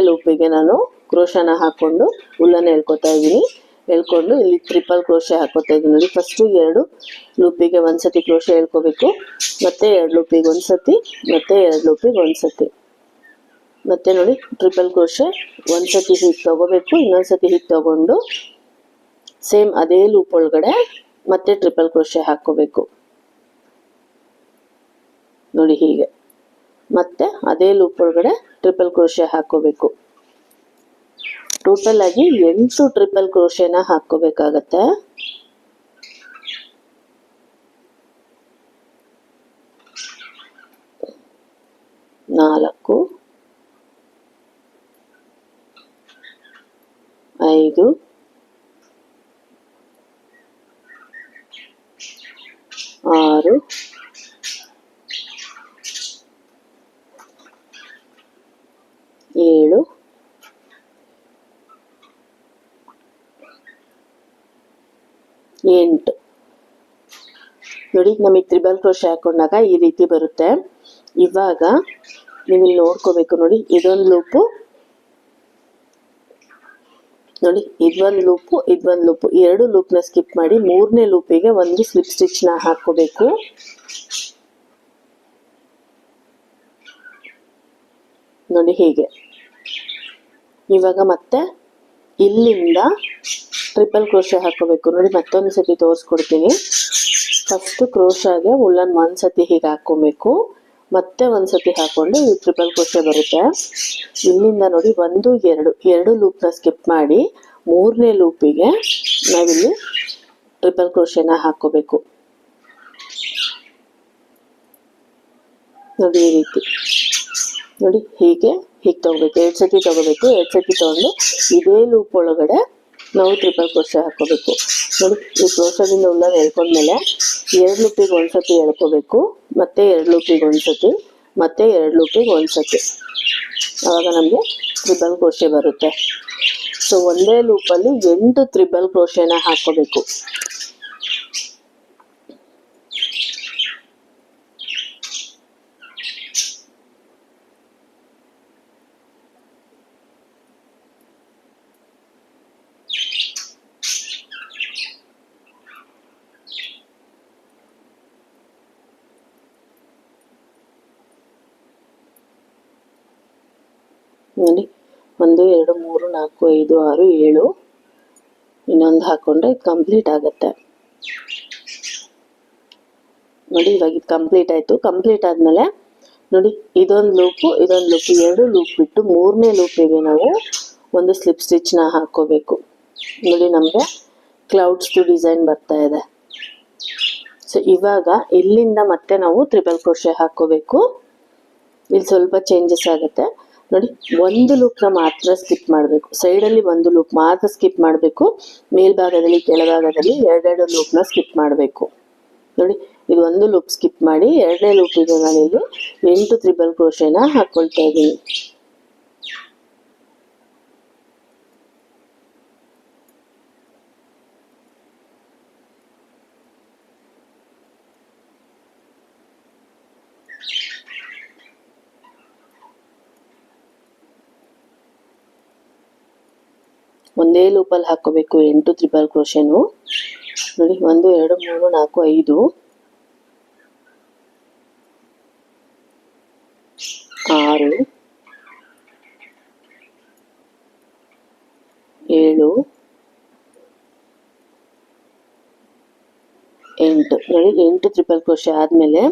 ಲೂಪಿಗೆ ನಾನು ಕ್ರೋಶನ ಹಾಕೊಂಡು ಉಲ್ಲನ್ನ ಎಳ್ಕೊತಾ ಇದ್ದೀನಿ. ಎಳ್ಕೊಂಡು ಇಲ್ಲಿ ಟ್ರಿಪಲ್ ಕ್ರೋಶೆ ಹಾಕೋತಾ ಇದ್ದೀನಿ. ನೋಡಿ, ಫಸ್ಟು 2 ಲೂಪಿಗೆ ಒಂದ್ಸತಿ ಕ್ರೋಶೆ ಎಳ್ಕೋಬೇಕು, ಮತ್ತೆ 2 ಲೂಪಿಗೆ ಒಂದ್ಸತಿ, ಮತ್ತೆ 2 ಲೂಪಿಗೆ ಒಂದ್ಸತಿ. ಮತ್ತೆ ನೋಡಿ, ಟ್ರಿಪಲ್ ಕ್ರೋಶೆ ಒಂದ್ಸತಿ ಹೀಗೆ ತಗೋಬೇಕು, ಇನ್ನೊಂದ್ಸತಿ ಹೀಗೆ ತಗೊಂಡು ಸೇಮ್ ಅದೇ ಲೂಪ್ ಒಳಗಡೆ ಮತ್ತೆ ಟ್ರಿಪಲ್ ಕ್ರೋಶೆ ಹಾಕೋಬೇಕು. ನೋಡಿ ಹೀಗೆ. ಮತ್ತೆ ಅದೇ ಲೂಪ್ ಒಳಗಡೆ ಟ್ರಿಪಲ್ ಕ್ರೋಶೆ ಹಾಕೋಬೇಕು. ಟೋಟಲ್ ಆಗಿ 8 ಟ್ರಿಪಲ್ ಕ್ರೋಶೆನ ಹಾಕೋಬೇಕಾಗತ್ತೆ. ನಾಲ್ಕು, 5 6 7 8 ನೋಡಿ, ನಮಗೆ ತ್ರಿಬಲ್ ಕ್ರೋಶೆ ಹಾಕೊಂಡಾಗ ಈ ರೀತಿ ಬರುತ್ತೆ. ಇವಾಗ ನೀವು ಇಲ್ಲಿ ನೋಡ್ಕೋಬೇಕು ನೋಡಿ, ಇದೊಂದು ಲೂಪು ನೋಡಿ, ಇದೊಂದು ಲೂಪು ಇದೊಂದು ಲೂಪು, 2 ಲೂಪ್ನ ಸ್ಕಿಪ್ ಮಾಡಿ 3ನೇ ಲೂಪಿಗೆ ಒಂದು ಸ್ಲಿಪ್ ಸ್ಟಿಚ್ನ ಹಾಕೋಬೇಕು. ನೋಡಿ ಹೀಗೆ. ಇವಾಗ ಮತ್ತೆ ಇಲ್ಲಿಂದ ಟ್ರಿಪಲ್ ಕ್ರೋಶೆ ಹಾಕೋಬೇಕು ನೋಡಿ. ಮತ್ತೊಂದು ಸತಿ ತೋರಿಸ್ಕೊಡ್ತೀನಿ. ಫಸ್ಟ್ ಕ್ರೋಶಾಗೆ ಉಲ್ಲನ್ ಒಂದು ಸತಿ ಹೀಗೆ ಹಾಕ್ಕೊಬೇಕು, ಮತ್ತೆ ಒಂದು ಸತಿ ಹಾಕ್ಕೊಂಡು ಈ ಟ್ರಿಪಲ್ ಕ್ರೋಶೆ ಬರುತ್ತೆ. ಇಲ್ಲಿಂದ ನೋಡಿ 1 2 ಲೂಪ್ನ ಸ್ಕಿಪ್ ಮಾಡಿ 3ನೇ ಲೂಪಿಗೆ ನಾವಿಲ್ಲಿ ಟ್ರಿಪಲ್ ಕ್ರೋಶೆನ ಹಾಕ್ಕೋಬೇಕು ನೋಡಿ. ಈ ರೀತಿ ನೋಡಿ, ಹೀಗೆ ತಗೋಬೇಕು. 2 ಸತಿ ತಗೋಬೇಕು. 2 ಸತಿ ತಗೊಂಡು ಇದೇ ಲೂಪ್ ಒಳಗಡೆ ನಾವು ಟ್ರಿಪಲ್ ಕ್ರೋಶೆ ಹಾಕೋಬೇಕು ನೋಡಿ. ಈ ಕ್ರೋಶದಿಂದ ಉಲ್ಲನ್ ಎಳ್ಕೊಂಡ್ಮೇಲೆ 2 ಲೂಪಿಗೆ ಒಂದು ಸತಿ ಎಳ್ಕೋಬೇಕು, ಮತ್ತೆ 2 ಲೂಪಿಗೆ ಒಂದು ಸತಿ, ಮತ್ತೆ 2 ಲೂಪಿಗೆ ಒಂದು ಸತಿ. ಆವಾಗ ನಮಗೆ ಟ್ರಿಪಲ್ ಕ್ರೋಶೆ ಬರುತ್ತೆ. ಸೊ ಒಂದೇ ಲೂಪಲ್ಲಿ 8 ಟ್ರಿಪಲ್ ಕ್ರೋಶೆನ ಹಾಕೋಬೇಕು. ನೋಡಿ, 1 2 3 4 5 6 7 ಇನ್ನೊಂದು ಹಾಕೊಂಡ್ರೆ ಇದು ಕಂಪ್ಲೀಟ್ ಆಗುತ್ತೆ ನೋಡಿ. ಇವಾಗ ಇದು ಕಂಪ್ಲೀಟ್ ಆಯಿತು. ಕಂಪ್ಲೀಟ್ ಆದಮೇಲೆ ನೋಡಿ, ಇದೊಂದು ಲೂಪು 2 ಲೂಪ್ ಬಿಟ್ಟು 3ನೇ ಲೂಪಿಗೆ ನಾವು ಒಂದು ಸ್ಲಿಪ್ ಸ್ಟಿಚ್ನ ಹಾಕೋಬೇಕು ನೋಡಿ. ನಮಗೆ ಕ್ಲೌಡ್ಸ್ದು ಡಿಸೈನ್ ಬರ್ತಾ ಇದೆ. ಸೊ ಇವಾಗ ಇಲ್ಲಿಂದ ಮತ್ತೆ ನಾವು ಟ್ರಿಪಲ್ ಕ್ರೋಶೆ ಹಾಕೋಬೇಕು. ಇಲ್ಲಿ ಸ್ವಲ್ಪ ಚೇಂಜಸ್ ಆಗುತ್ತೆ ನೋಡಿ. 1 ಲೂಪ್ನ ಮಾತ್ರ ಸ್ಕಿಪ್ ಮಾಡಬೇಕು. ಸೈಡಲ್ಲಿ 1 ಲೂಪ್ ಮಾತ್ರ ಸ್ಕಿಪ್ ಮಾಡಬೇಕು. ಮೇಲ್ಭಾಗದಲ್ಲಿ ಕೆಳಭಾಗದಲ್ಲಿ 2 ಲೂಪ್ನ ಸ್ಕಿಪ್ ಮಾಡಬೇಕು ನೋಡಿ. ಇದು 1 ಲೂಪ್ ಸ್ಕಿಪ್ ಮಾಡಿ 2ನೇ ಲೂಪಿಗೆ ನಾನಿಲ್ಲಿ 8 ಟ್ರಿಪಲ್ ಕ್ರೋಶೆನ ಹಾಕ್ಕೊಳ್ತಾ ಇದ್ದೀನಿ. ಒಂದೇ ಲೂಪಲ್ಲಿ ಹಾಕೋಬೇಕು 8 ಟ್ರಿಪಲ್ ಕ್ರೋಶೆನು ನೋಡಿ. 1 2 3 4 5 6 7 8 ನೋಡಿ. 8 ಟ್ರಿಪಲ್ ಕ್ರೋಶೆ ಆದಮೇಲೆ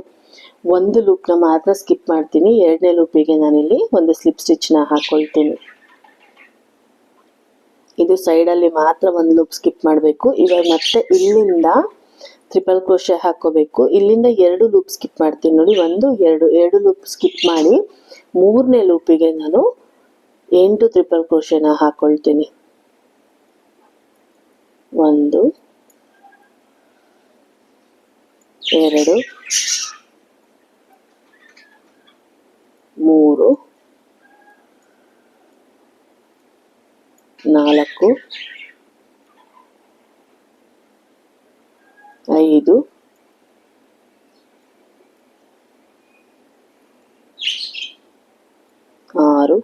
1 ಲೂಪ್ನ ಮಾತ್ರ ಸ್ಕಿಪ್ ಮಾಡ್ತೀನಿ. 2ನೇ ಲೂಪಿಗೆ ನಾನಿಲ್ಲಿ ಒಂದು ಸ್ಲಿಪ್ ಸ್ಟಿಚ್ನ ಹಾಕ್ಕೊಳ್ತೀನಿ. ಇದು ಸೈಡಲ್ಲಿ ಮಾತ್ರ 1 ಲೂಪ್ ಸ್ಕಿಪ್ ಮಾಡಬೇಕು. ಇವಾಗ ಮತ್ತೆ ಇಲ್ಲಿಂದ ಟ್ರಿಪಲ್ ಕ್ರೋಶೆ ಹಾಕೋಬೇಕು. ಇಲ್ಲಿಂದ 2 ಲೂಪ್ ಸ್ಕಿಪ್ ಮಾಡ್ತೀನಿ ನೋಡಿ. 1 2 ಲೂಪ್ ಸ್ಕಿಪ್ ಮಾಡಿ 3ನೇ ಲೂಪಿಗೆ ನಾನು 8 ಟ್ರಿಪಲ್ ಕ್ರೋಶೆನ ಹಾಕೊಳ್ತೀನಿ. 1 2 3 4 5 6 7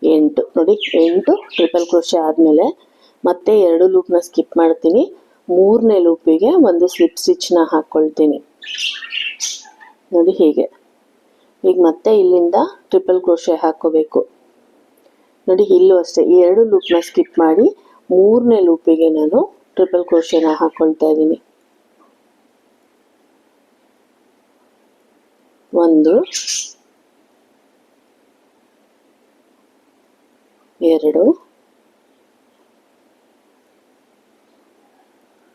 8 ನೋಡಿ. 8 ಟ್ರಿಪಲ್ ಕ್ರೋಶೆ ಆದಮೇಲೆ ಮತ್ತೆ 2 ಲೂಪ್ನ ಸ್ಕಿಪ್ ಮಾಡ್ತೀನಿ. 3ನೇ ಲೂಪಿಗೆ ಒಂದು ಸ್ಲಿಪ್ ಸ್ಟಿಚ್ನ ಹಾಕ್ಕೊಳ್ತೀನಿ ನೋಡಿ. ಹೀಗೆ. ಈಗ ಮತ್ತೆ ಇಲ್ಲಿಂದ ಟ್ರಿಪಲ್ ಕ್ರೋಶೆ ಹಾಕೋಬೇಕು ನೋಡಿ. ಇಲ್ಲೂ ಅಷ್ಟೇ 2 ಲೂಪ್ನ ಸ್ಕಿಪ್ ಮಾಡಿ 3ನೇ ಲೂಪಿಗೆ ನಾನು ಟ್ರಿಪಲ್ ಕ್ರೋಶೆನ ಹಾಕೊಳ್ತಾ ಇದ್ದೀನಿ. 1 2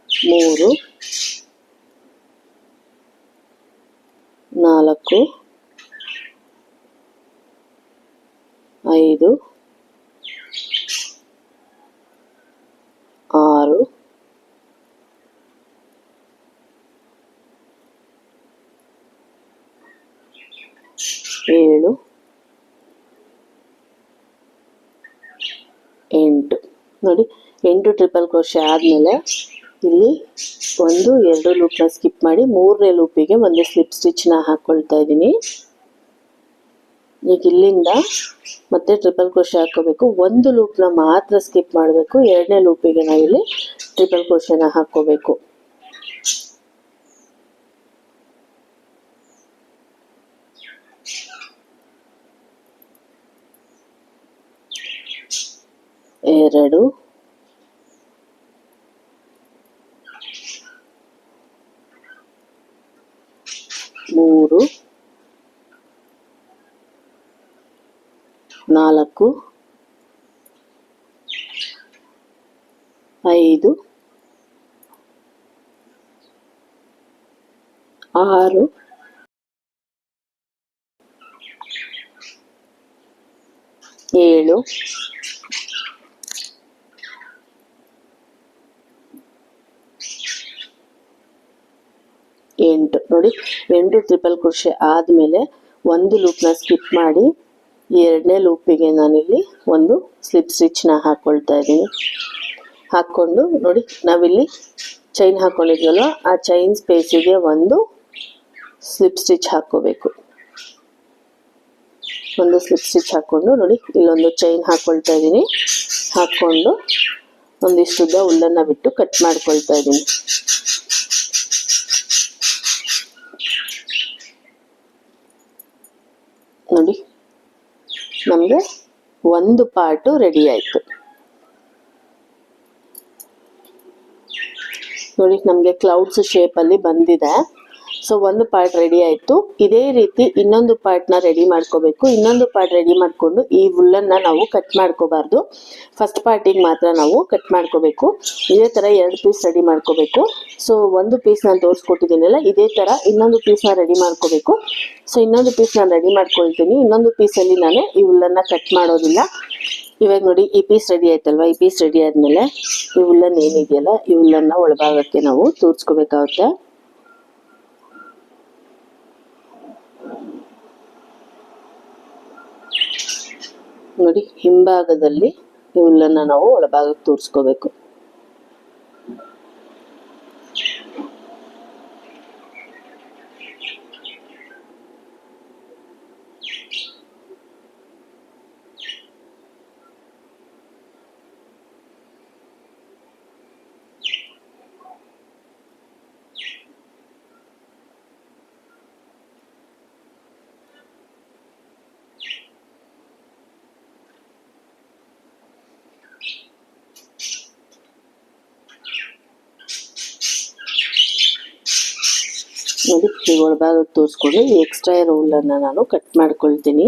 3 4 5 6 7 8 ನೋಡಿ 8 ಟ್ರಿಪಲ್ ಕ್ರೋಶೆ ಆದಮೇಲೆ ಇಲ್ಲಿ 1 2 ಲೂಪ್ನ ಸ್ಕಿಪ್ ಮಾಡಿ 3ನೇ ಲೂಪಿಗೆ ಒಂದು ಸ್ಲಿಪ್ ಸ್ಟಿಚ್ನ ಹಾಕ್ಕೊಳ್ತಾ ಇದ್ದೀನಿ. ಈಗ ಇಲ್ಲಿಂದ ಮತ್ತೆ ಟ್ರಿಪಲ್ ಕ್ರೋಶೆ ಹಾಕೋಬೇಕು. 1 ಲೂಪ್ನ ಮಾತ್ರ ಸ್ಕಿಪ್ ಮಾಡಬೇಕು. 2ನೇ ಲೂಪಿಗೆ ನಾವಿಲ್ಲಿ ಟ್ರಿಪಲ್ ಕ್ರೋಶೆನ ಹಾಕೋಬೇಕು. ಎರಡು 3 4 5 6 7 8 ನೋಡಿ 8 ಟ್ರಿಪಲ್ ಕ್ರೋಶೆ ಆದಮೇಲೆ 1 ಲೂಪ್ನ ಸ್ಕಿಪ್ ಮಾಡಿ 2ನೇ ಲೂಪಿಗೆ ನಾನಿಲ್ಲಿ ಒಂದು ಸ್ಲಿಪ್ ಸ್ಟಿಚ್ನ ಹಾಕ್ಕೊಳ್ತಾ ಇದ್ದೀನಿ. ಹಾಕ್ಕೊಂಡು ನೋಡಿ ನಾವಿಲ್ಲಿ ಚೈನ್ ಹಾಕ್ಕೊಂಡಿದ್ವಲ್ವ ಆ ಚೈನ್ ಸ್ಪೇಸಿಗೆ ಒಂದು ಸ್ಲಿಪ್ ಸ್ಟಿಚ್ ಹಾಕ್ಕೋಬೇಕು. ಒಂದು ಸ್ಲಿಪ್ ಸ್ಟಿಚ್ ಹಾಕ್ಕೊಂಡು ನೋಡಿ ಇಲ್ಲೊಂದು ಚೈನ್ ಹಾಕ್ಕೊಳ್ತಾ ಇದ್ದೀನಿ. ಹಾಕ್ಕೊಂಡು ಒಂದಿಷ್ಟುದ್ದ ಉಲ್ಲನ್ನು ಬಿಟ್ಟು ಕಟ್ ಮಾಡ್ಕೊಳ್ತಾ ಇದ್ದೀನಿ. ನೋಡಿ ನಮಗೆ ಒಂದು ಪಾರ್ಟು ರೆಡಿ ಆಯಿತು. ನೋಡಿ ನಮಗೆ ಕ್ಲೌಡ್ಸ್ ಶೇಪಲ್ಲಿ ಬಂದಿದೆ. ಸೊ ಒಂದು ಪಾರ್ಟ್ ರೆಡಿ ಆಯಿತು. ಇದೇ ರೀತಿ ಇನ್ನೊಂದು ಪಾರ್ಟ್ನ ರೆಡಿ ಮಾಡ್ಕೋಬೇಕು. ಇನ್ನೊಂದು ಪಾರ್ಟ್ ರೆಡಿ ಮಾಡಿಕೊಂಡು ಈ ವುಲ್ಲನ್ನು ನಾವು ಕಟ್ ಮಾಡ್ಕೋಬಾರ್ದು. ಫಸ್ಟ್ ಪಾರ್ಟಿಗೆ ಮಾತ್ರ ನಾವು ಕಟ್ ಮಾಡ್ಕೋಬೇಕು. ಇದೇ ಥರ 2 ಪೀಸ್ ರೆಡಿ ಮಾಡ್ಕೋಬೇಕು. ಸೊ ಒಂದು ಪೀಸ್ ನಾನು ತೋರಿಸ್ಕೊಟ್ಟಿದ್ದೀನಲ್ಲ ಇದೇ ಥರ ಇನ್ನೊಂದು ಪೀಸ್ನ ರೆಡಿ ಮಾಡ್ಕೋಬೇಕು. ಸೊ ಇನ್ನೊಂದು ಪೀಸ್ ನಾನು ರೆಡಿ ಮಾಡ್ಕೊಳ್ತೀನಿ. ಇನ್ನೊಂದು ಪೀಸಲ್ಲಿ ನಾನು ಈ ವುಲ್ಲನ್ನು ಕಟ್ ಮಾಡೋದಿಲ್ಲ. ಇವಾಗ ನೋಡಿ ಈ ಪೀಸ್ ರೆಡಿ ಆಯ್ತಲ್ವ. ಈ ಪೀಸ್ ರೆಡಿ ಆದಮೇಲೆ ಈ ವುಲ್ಲನ್ ಏನಿದೆಯಲ್ಲ ಈ ವುಲ್ಲನ್ನ ಒಳಭಾಗಕ್ಕೆ ನಾವು ತೂರ್ಸ್ಕೋಬೇಕಾಗುತ್ತೆ. ನೋಡಿ ಹಿಂಭಾಗದಲ್ಲಿ ಈ ವುಲ್ಲನ್ನ ನಾವು ಒಳಭಾಗಕ್ಕೆ ತೂರ್ಸ್ಕೋಬೇಕು. ನೋಡಿ ಈ ಒಳಭಾಗಕ್ಕೆ ತೋರಿಸ್ಕೊಂಡು ಈ ಎಕ್ಸ್ಟ್ರಾ ಇರೋ ವುಲ್ಲನ್ನು ನಾನು ಕಟ್ ಮಾಡ್ಕೊಳ್ತೀನಿ.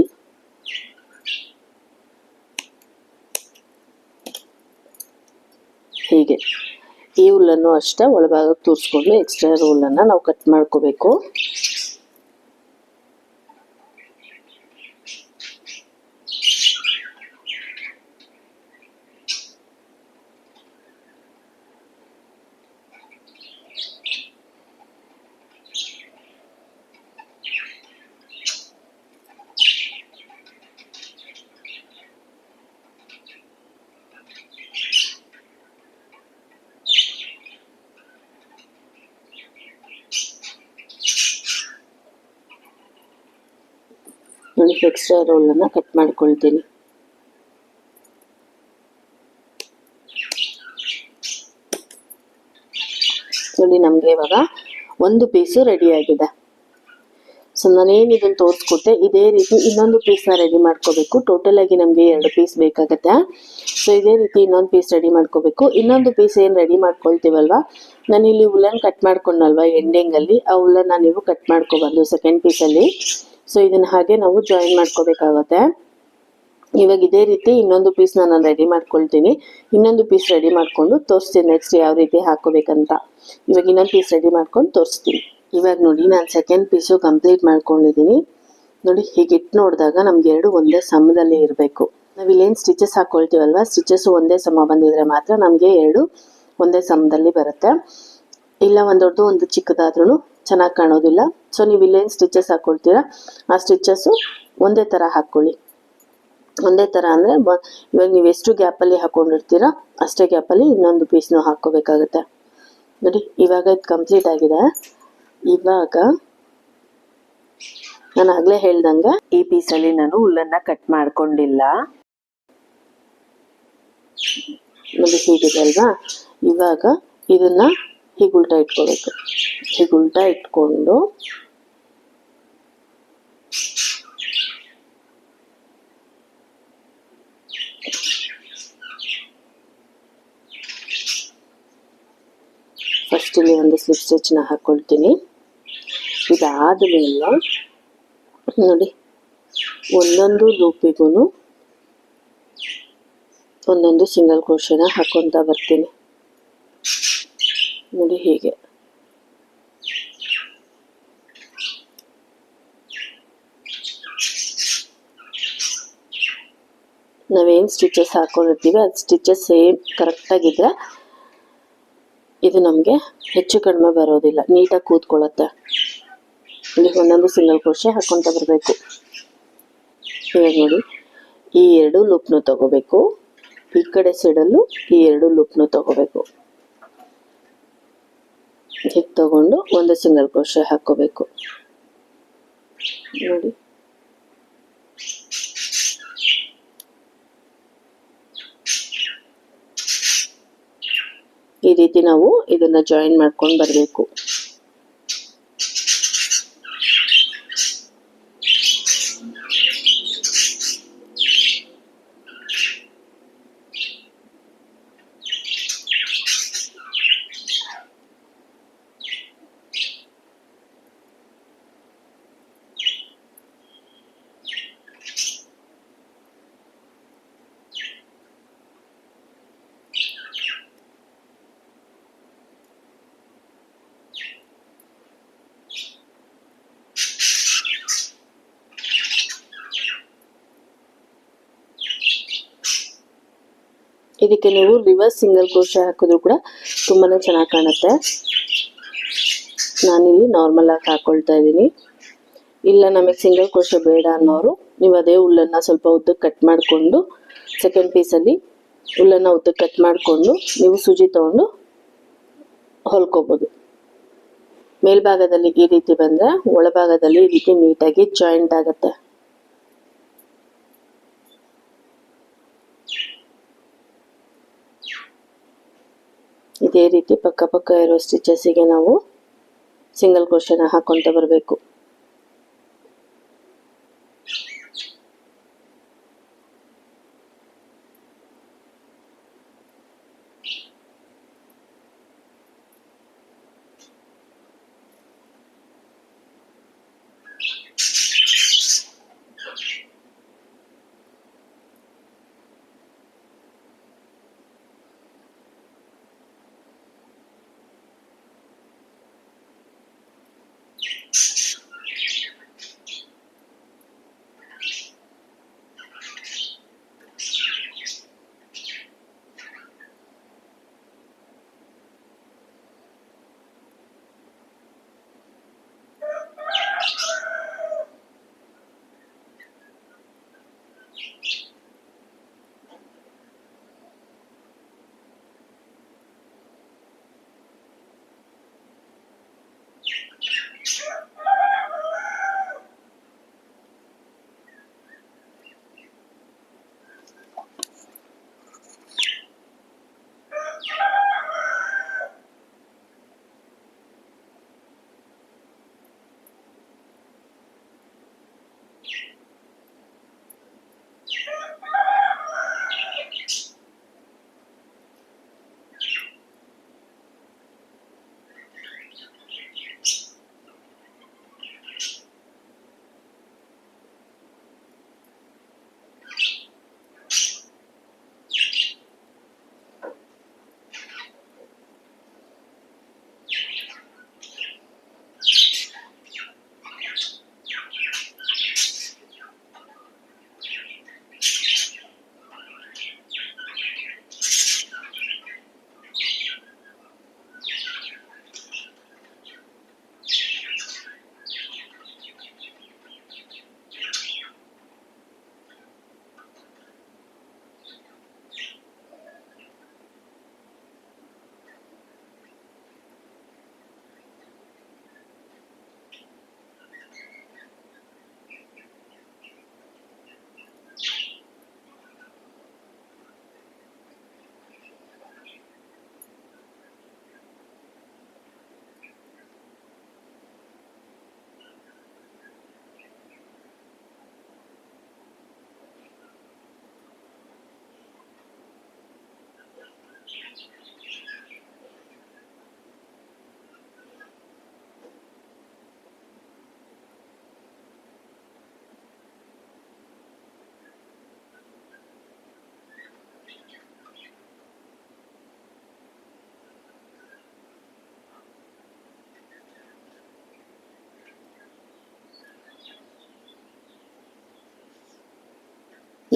ಹೀಗೆ ಈ ವುಲ್ಲನ್ನು ಅಷ್ಟೇ ಒಳಭಾಗಕ್ಕೆ ತೋರಿಸ್ಕೊಂಡು ಎಕ್ಸ್ಟ್ರಾ ಇರೋ ವುಲ್ಲನ್ನು ನಾವು ಕಟ್ ಮಾಡ್ಕೋಬೇಕು. ನೋಡಿ ಎಕ್ಸ್ಟ್ರಾ ರೋಲನ್ನು ಕಟ್ ಮಾಡ್ಕೊಳ್ತೀನಿ. ನೋಡಿ ನಮಗೆ ಇವಾಗ ಒಂದು ಪೀಸು ರೆಡಿ ಆಗಿದೆ. ಸೊ ನಾನೇನು ಇದನ್ನು ತೋರಿಸ್ಕೊಟ್ಟೆ ಇದೇ ರೀತಿ ಇನ್ನೊಂದು ಪೀಸ್ನ ರೆಡಿ ಮಾಡ್ಕೋಬೇಕು. ಟೋಟಲ್ ಆಗಿ ನಮಗೆ 2 ಪೀಸ್ ಬೇಕಾಗುತ್ತೆ. ಸೊ ಇದೇ ರೀತಿ ಇನ್ನೊಂದು ಪೀಸ್ ರೆಡಿ ಮಾಡ್ಕೋಬೇಕು. ಇನ್ನೊಂದು ಪೀಸ್ ಏನು ರೆಡಿ ಮಾಡ್ಕೊಳ್ತೀವಲ್ವ, ನಾನಿಲ್ಲಿ ಉಲ್ಲನ್ ಕಟ್ ಮಾಡ್ಕೊಂಡಲ್ವ ಎಂಡಿಂಗಲ್ಲಿ, ಆ ಉಲ್ಲನ್ನ ನೀವು ಕಟ್ ಮಾಡ್ಕೊಬಾರ್ದು ಸೆಕೆಂಡ್ ಪೀಸಲ್ಲಿ. ಸೊ ಇದನ್ನು ಹಾಗೆ ನಾವು ಜಾಯಿನ್ ಮಾಡ್ಕೋಬೇಕಾಗತ್ತೆ. ಇವಾಗ ಇದೇ ರೀತಿ ಇನ್ನೊಂದು ಪೀಸ್ನ ನಾನು ರೆಡಿ ಮಾಡ್ಕೊಳ್ತೀನಿ. ಇನ್ನೊಂದು ಪೀಸ್ ರೆಡಿ ಮಾಡಿಕೊಂಡು ತೋರಿಸ್ತೀನಿ ನೆಕ್ಸ್ಟ್ ಯಾವ ರೀತಿ ಹಾಕೋಬೇಕಂತ. ಇವಾಗ ಇನ್ನೊಂದು ಪೀಸ್ ರೆಡಿ ಮಾಡ್ಕೊಂಡು ತೋರಿಸ್ತೀನಿ. ಇವಾಗ ನೋಡಿ ನಾನು ಸೆಕೆಂಡ್ ಪೀಸು ಕಂಪ್ಲೀಟ್ ಮಾಡ್ಕೊಂಡಿದ್ದೀನಿ. ನೋಡಿ ಹೀಗೆ ಇಟ್ಟು ನೋಡಿದಾಗ ನಮ್ಗೆ ಎರಡು ಒಂದೇ ಸಮದಲ್ಲಿ ಇರಬೇಕು. ನಾವು ಇಲ್ಲೇನು ಸ್ಟಿಚಸ್ ಹಾಕ್ಕೊಳ್ತೀವಲ್ವ, ಸ್ಟಿಚಸ್ಸು ಒಂದೇ ಸಮ ಬಂದಿದ್ರೆ ಮಾತ್ರ ನಮಗೆ ಎರಡು ಒಂದೇ ಸಮದಲ್ಲಿ ಬರುತ್ತೆ. ಇಲ್ಲ ಒಂದು ದೊಡ್ಡದು ಒಂದು ಚಿಕ್ಕದಾದ್ರೂ ಚೆನ್ನಾಗಿ ಕಾಣೋದಿಲ್ಲ. ಸೊ ನೀವು ಇಲ್ಲೇನು ಸ್ಟಿಚಸ್ ಹಾಕ್ಕೊಳ್ತೀರಾ ಆ ಸ್ಟಿಚಸ್ಸು ಒಂದೇ ಥರ ಹಾಕ್ಕೊಳ್ಳಿ. ಒಂದೇ ಥರ ಅಂದರೆ ಇವಾಗ ನೀವು ಎಷ್ಟು ಗ್ಯಾಪಲ್ಲಿ ಹಾಕ್ಕೊಂಡಿರ್ತೀರ ಅಷ್ಟೇ ಗ್ಯಾಪಲ್ಲಿ ಇನ್ನೊಂದು ಪೀಸ್ನೂ ಹಾಕ್ಕೋಬೇಕಾಗುತ್ತೆ. ನೋಡಿ ಇವಾಗ ಇದು ಕಂಪ್ಲೀಟ್ ಆಗಿದೆ. ಇವಾಗ ನಾನು ಆಗಲೇ ಹೇಳ್ದಂಗೆ ಈ ಪೀಸಲ್ಲಿ ನಾನು ಹುಲ್ಲನ್ನು ಕಟ್ ಮಾಡ್ಕೊಂಡಿಲ್ಲ. ನೋಡಿ ಹೀಗಿದೆ ಅಲ್ವಾ. ಇವಾಗ ಇದನ್ನು ಹೀಗೆ ಉಲ್ಟಾ ಇಟ್ಕೋಬೇಕು. ಹೀಗೆ ಉಲ್ಟಾ ಇಟ್ಕೊಂಡು ಫಸ್ಟ್ ಇಲ್ಲಿ ಒಂದು ಸ್ಲಿಪ್ ಸ್ಟಿಚ್ನ ಹಾಕ್ಕೊಳ್ತೀನಿ. ಇದಾದ ಮೇಲೆ ನೋಡಿ ಒಂದೊಂದು ಲೂಪಿಗೂ ಒಂದೊಂದು ಸಿಂಗಲ್ ಕ್ರೋಶೆನ ಹಾಕ್ಕೊತಾ ಬರ್ತೀನಿ. ನೋಡಿ ಹೀಗೆ ನಾವೇನು ಸ್ಟಿಚಸ್ ಹಾಕ್ಕೊಂಡಿರ್ತೀವಿ ಅದು ಸ್ಟಿಚಸ್ ಸೇಮ್ ಕರೆಕ್ಟಾಗಿದ್ದರೆ ಇದು ನಮಗೆ ಹೆಚ್ಚು ಕಡಿಮೆ ಬರೋದಿಲ್ಲ, ನೀಟಾಗಿ ಕೂತ್ಕೊಳ್ಳುತ್ತೆ. ಇಲ್ಲಿ ಒಂದೊಂದು ಸಿಂಗಲ್ ಕ್ರೋಶೆ ಹಾಕ್ಕೊತಾ ಬರಬೇಕು. ಇವಾಗ ನೋಡಿ ಈ ಎರಡು ಲೂಪ್ನು ತಗೋಬೇಕು, ಈ ಕಡೆ ಸೈಡಲ್ಲೂ ಈ ಎರಡು ಲೂಪ್ನು ತಗೋಬೇಕು. ಹೀಗೆ ತಗೊಂಡು ಒಂದು ಸಿಂಗಲ್ ಕ್ರೋಶೆ ಹಾಕ್ಕೋಬೇಕು. ನೋಡಿ ಈ ರೀತಿ ನಾವು ಇದನ್ನ ಜಾಯಿನ್ ಮಾಡ್ಕೊಂಡು ಬರಬೇಕು. ಇದಕ್ಕೆ ನೀವು ರಿವರ್ಸ್ ಸಿಂಗಲ್ ಕ್ರೋಶೆ ಹಾಕಿದ್ರು ಕೂಡ ತುಂಬಾ ಚೆನ್ನಾಗಿ ಕಾಣುತ್ತೆ. ನಾನಿಲ್ಲಿ ನಾರ್ಮಲ್ ಆಗಿ ಹಾಕ್ಕೊಳ್ತಾ ಇದ್ದೀನಿ. ಇಲ್ಲ ನಮಗೆ ಸಿಂಗಲ್ ಕ್ರೋಶೆ ಬೇಡ ಅನ್ನೋರು ನೀವು ಅದೇ ಹುಲ್ಲನ್ನು ಸ್ವಲ್ಪ ಉದ್ದಕ್ಕೆ ಕಟ್ ಮಾಡಿಕೊಂಡು ಸೆಕೆಂಡ್ ಪೀಸಲ್ಲಿ ಹುಲ್ಲನ್ನು ಉದ್ದಕ್ಕೆ ಕಟ್ ಮಾಡಿಕೊಂಡು ನೀವು ಸೂಜಿ ತೊಗೊಂಡು ಹೊಲ್ಕೋಬೋದು. ಮೇಲ್ಭಾಗದಲ್ಲಿ ಈ ರೀತಿ ಬಂದರೆ ಒಳಭಾಗದಲ್ಲಿ ಈ ರೀತಿ ನೀಟಾಗಿ ಜಾಯಿಂಟ್ ಆಗುತ್ತೆ. ಇದೇ ರೀತಿ ಪಕ್ಕ ಪಕ್ಕ ಇರೋ ಸ್ಟಿಚಸ್ಸಿಗೆ ನಾವು ಸಿಂಗಲ್ ಕ್ರೋಶೆನ ಹಾಕ್ಕೊತ ಬರಬೇಕು.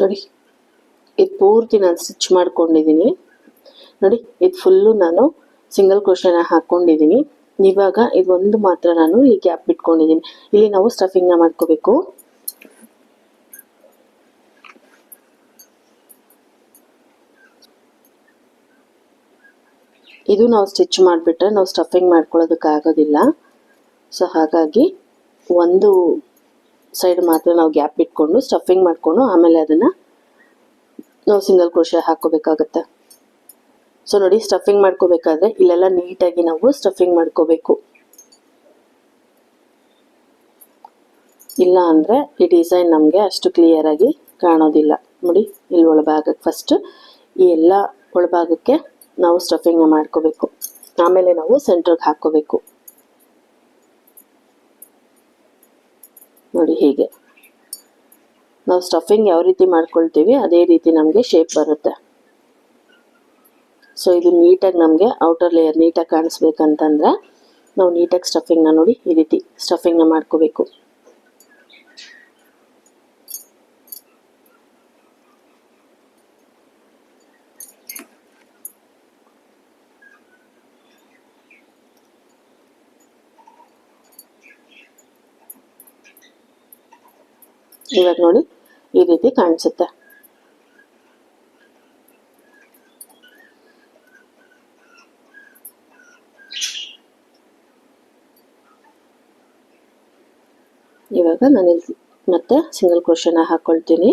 ನೋಡಿ ಇದು ಪೂರ್ತಿ ನಾನು ಸ್ಟಿಚ್ ಮಾಡ್ಕೊಂಡಿದ್ದೀನಿ ನೋಡಿ. ಇದು ಫುಲ್ಲು ನಾನು ಸಿಂಗಲ್ ಕ್ರೋಶನ ಹಾಕ್ಕೊಂಡಿದ್ದೀನಿ. ಇವಾಗ ಇದೊಂದು ಮಾತ್ರ ನಾನು ಇಲ್ಲಿ ಗ್ಯಾಪ್ ಬಿಟ್ಕೊಂಡಿದ್ದೀನಿ. ಇಲ್ಲಿ ನಾವು ಸ್ಟಫಿಂಗ್ನ ಮಾಡ್ಕೋಬೇಕು. ಇದು ನಾವು ಸ್ಟಿಚ್ ಮಾಡಿಬಿಟ್ರೆ ನಾವು ಸ್ಟಫಿಂಗ್ ಮಾಡ್ಕೊಳ್ಳೋದಕ್ಕಾಗೋದಿಲ್ಲ. ಸೊ ಹಾಗಾಗಿ ಒಂದು ಸೈಡ್ ಮಾತ್ರ ನಾವು ಗ್ಯಾಪ್ ಬಿಟ್ಕೊಂಡು ಸ್ಟಫಿಂಗ್ ಮಾಡಿಕೊಂಡು ಆಮೇಲೆ ಅದನ್ನು ನಾವು ಸಿಂಗಲ್ ಕ್ರೋಶೆ ಹಾಕೋಬೇಕಾಗತ್ತೆ. ಸೊ ನೋಡಿ, ಸ್ಟಫಿಂಗ್ ಮಾಡ್ಕೋಬೇಕಾದ್ರೆ ಇಲ್ಲೆಲ್ಲ ನೀಟಾಗಿ ನಾವು ಸ್ಟಫಿಂಗ್ ಮಾಡ್ಕೋಬೇಕು. ಇಲ್ಲ ಅಂದರೆ ಈ ಡಿಸೈನ್ ನಮಗೆ ಅಷ್ಟು ಕ್ಲಿಯರಾಗಿ ಕಾಣೋದಿಲ್ಲ. ನೋಡಿ, ಇಲ್ಲಿ ಒಳಭಾಗಕ್ಕೆ ಫಸ್ಟ್ ಈ ಎಲ್ಲ ಒಳಭಾಗಕ್ಕೆ ನಾವು ಸ್ಟಫಿಂಗ್ನ ಮಾಡ್ಕೋಬೇಕು. ಆಮೇಲೆ ನಾವು ಸೆಂಟ್ರಿಗೆ ಹಾಕ್ಕೋಬೇಕು. ನೋಡಿ, ಹೀಗೆ ನಾವು ಸ್ಟಫಿಂಗ್ ಯಾವ ರೀತಿ ಮಾಡ್ಕೊಳ್ತೀವಿ ಅದೇ ರೀತಿ ನಮಗೆ ಶೇಪ್ ಬರುತ್ತೆ. ಸೊ ಇದು ನೀಟಾಗಿ ನಮಗೆ ಔಟರ್ ಲೇಯರ್ ನೀಟಾಗಿ ಕಾಣಿಸ್ಬೇಕಂತಂದ್ರೆ ನಾವು ನೀಟಾಗಿ ಸ್ಟಫಿಂಗ್ನ ನೋಡಿ ಈ ರೀತಿ ಸ್ಟಫಿಂಗ್ನ ಮಾಡ್ಕೋಬೇಕು. ಇವಾಗ ನೋಡಿ ಈ ರೀತಿ ಕಾಣಿಸುತ್ತೆ. ಇವಾಗ ನಾನು ಮತ್ತೆ ಸಿಂಗಲ್ ಕ್ರೋಶನ ಹಾಕೊಳ್ತೀನಿ.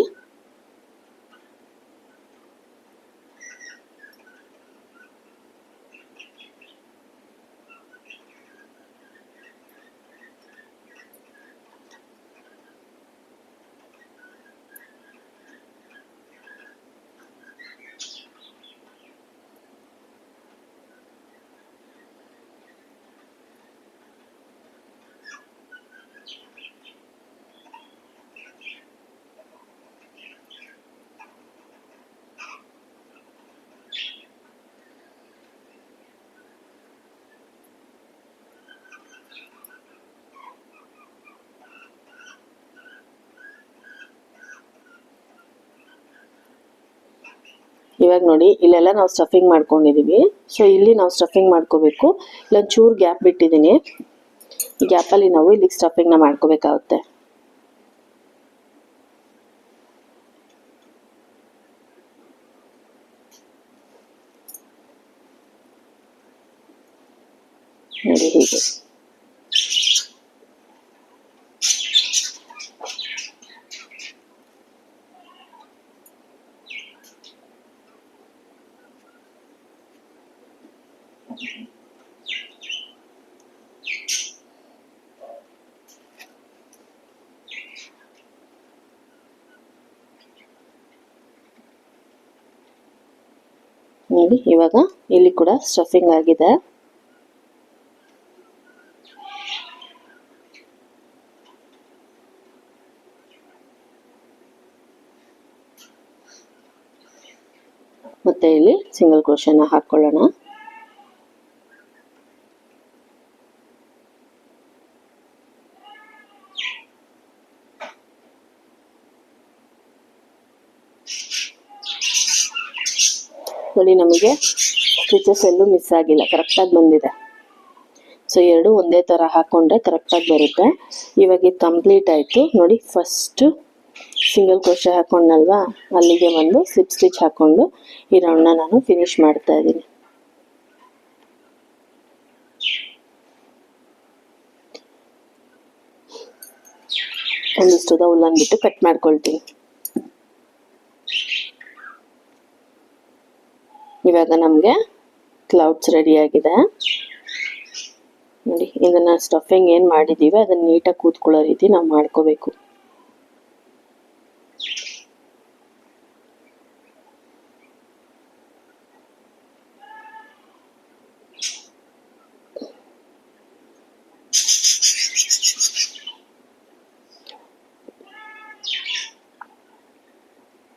ಇವಾಗ ನೋಡಿ, ಇಲ್ಲೆಲ್ಲ ನಾವು ಸ್ಟಫಿಂಗ್ ಮಾಡ್ಕೊಂಡಿದ್ದೀವಿ. ಸೊ ಇಲ್ಲಿ ನಾವು ಸ್ಟಫಿಂಗ್ ಮಾಡ್ಕೋಬೇಕು. ಇಲ್ಲೊಂದು ಚೂರು ಗ್ಯಾಪ್ ಬಿಟ್ಟಿದ್ದೀನಿ. ಈ ಗ್ಯಾಪಲ್ಲಿ ನಾವು ಇಲ್ಲಿಗೆ ಸ್ಟಫಿಂಗ್ನ ಮಾಡ್ಕೋಬೇಕಾಗುತ್ತೆ. ನೋಡಿ ಹೀಗೆ. ನೋಡಿ, ಇವಾಗ ಇಲ್ಲಿ ಕೂಡ ಸ್ಟಫಿಂಗ್ ಆಗಿದೆ. ಮತ್ತೆ ಇಲ್ಲಿ ಸಿಂಗಲ್ ಕ್ರೋಶನ ಹಾಕೊಳ್ಳೋಣ. ನೋಡಿ, ನಮಗೆ ಸ್ಟಿಚಸ್ ಎಲ್ಲೂ ಮಿಸ್ ಆಗಿಲ್ಲ, ಕರೆಕ್ಟಾಗಿ ಬಂದಿದೆ. ಸೊ ಎರಡು ಒಂದೇ ಥರ ಹಾಕ್ಕೊಂಡ್ರೆ ಕರೆಕ್ಟಾಗಿ ಬರುತ್ತೆ. ಇವಾಗ ಇದು ಕಂಪ್ಲೀಟ್ ಆಯಿತು. ನೋಡಿ, ಫಸ್ಟು ಸಿಂಗಲ್ ಕ್ರೋಶೆ ಹಾಕ್ಕೊಂಡಲ್ವಾ, ಅಲ್ಲಿಗೆ ಒಂದು ಸ್ಲಿಪ್ ಸ್ಟಿಚ್ ಹಾಕ್ಕೊಂಡು ಈ ರೌಂಡ್ನ ನಾನು ಫಿನಿಶ್ ಮಾಡ್ತಾ ಇದ್ದೀನಿ. ಒಂದಿಷ್ಟು ಉಲ್ಲನ್ ಬಿಟ್ಟು ಕಟ್ ಮಾಡ್ಕೊಳ್ತೀನಿ. ಇವಾಗ ನಮಗೆ ಕ್ಲೌಡ್ಸ್ ರೆಡಿ ಆಗಿದೆ. ನೋಡಿ, ಇದನ್ನು ಸ್ಟಫಿಂಗ್ ಏನು ಮಾಡಿದ್ದೀವಿ ಅದನ್ನು ನೀಟಾಗಿ ಕೂತ್ಕೊಳ್ಳೋ ರೀತಿ ನಾವು ಮಾಡ್ಕೋಬೇಕು.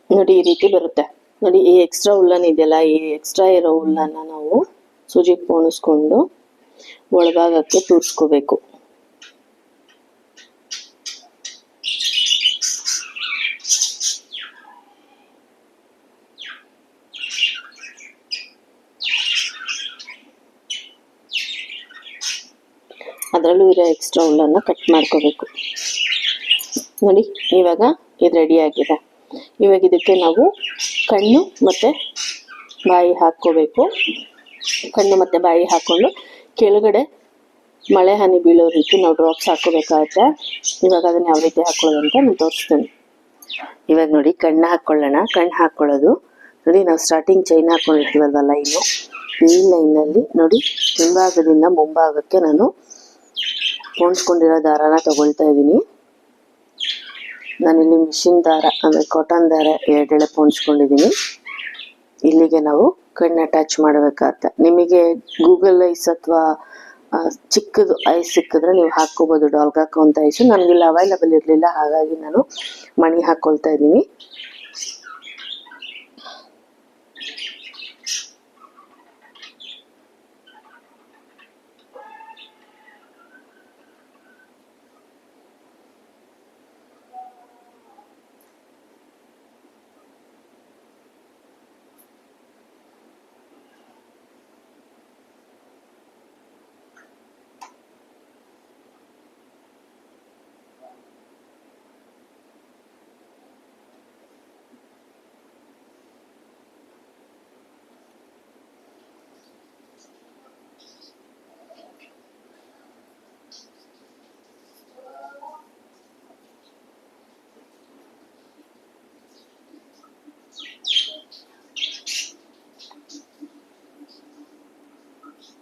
ನೋಡಿ, ಈ ರೀತಿ ಬರುತ್ತೆ. ನೋಡಿ, ಈ ಎಕ್ಸ್ಟ್ರಾ ಉಲ್ಲನ್ ಇದೆಯಲ್ಲ, ಈ ಎಕ್ಸ್ಟ್ರಾ ಇರೋ ಉಲ್ಲನ್ನ ನಾವು ಸೂಜಿಗೆ ಪೋಣಿಸ್ಕೊಂಡು ಒಳಭಾಗಕ್ಕೆ ತೂರಿಸ್ಕೋಬೇಕು. ಅದರಲ್ಲೂ ಇರೋ ಎಕ್ಸ್ಟ್ರಾ ಹುಲ್ಲನ್ನು ಕಟ್ ಮಾಡ್ಕೋಬೇಕು. ನೋಡಿ ಇವಾಗ ಇದು ರೆಡಿ ಆಗಿದೆ. ಇವಾಗ ಇದಕ್ಕೆ ನಾವು ಕಣ್ಣು ಮತ್ತು ಬಾಯಿ ಹಾಕ್ಕೋಬೇಕು. ಕಣ್ಣು ಮತ್ತು ಬಾಯಿ ಹಾಕ್ಕೊಂಡು ಕೆಳಗಡೆ ಮಳೆ ಹನಿ ಬೀಳೋ ರೀತಿ ನಾವು ಡ್ರಾಪ್ಸ್ ಹಾಕ್ಕೋಬೇಕಾಗುತ್ತೆ. ಇವಾಗ ಅದನ್ನು ಯಾವ ರೀತಿ ಹಾಕ್ಕೊಳ್ಳೋದು ಅಂತ ನಾನು ತೋರಿಸ್ತೀನಿ. ಇವಾಗ ನೋಡಿ ಕಣ್ಣು ಹಾಕ್ಕೊಳ್ಳೋಣ. ಕಣ್ಣು ಹಾಕ್ಕೊಳ್ಳೋದು ನೋಡಿ, ನಾವು ಸ್ಟಾರ್ಟಿಂಗ್ ಚೈನ್ ಹಾಕ್ಕೊಂಡಿರ್ತೀವಲ್ವ ಲೈನು, ಈ ಲೈನಲ್ಲಿ ನೋಡಿ ಹಿಂಭಾಗದಿಂದ ಮುಂಭಾಗಕ್ಕೆ ನಾನು ಪೋಣಿಸ್ಕೊಂಡಿರೋ ದಾರಾನ ತಗೊಳ್ತಾ ಇದ್ದೀನಿ. ನಾನಿಲ್ಲಿ ಮಿಷಿನ್ ದಾರ ಅಂದರೆ ಕಾಟನ್ ದಾರ ಎರಡೆಳೆ ಪೋಣಿಸ್ಕೊಂಡಿದ್ದೀನಿ. ಇಲ್ಲಿಗೆ ನಾವು ಕಣ್ಣು ಅಟ್ಯಾಚ್ ಮಾಡಬೇಕಾಗತ್ತೆ. ನಿಮಗೆ ಗೂಗಲ್ ಐಸ್ ಅಥವಾ ಚಿಕ್ಕದು ಐಸ್ ಸಿಕ್ಕಿದ್ರೆ ನೀವು ಹಾಕ್ಕೋಬೋದು, ಡಾಲ್ಗೆ ಹಾಕೋಂಥ ಐಸು. ನನಗಿಲ್ಲ ಅವೈಲಬಲ್ ಇರಲಿಲ್ಲ, ಹಾಗಾಗಿ ನಾನು ಮಣಿ ಹಾಕ್ಕೊಳ್ತಾ ಇದ್ದೀನಿ.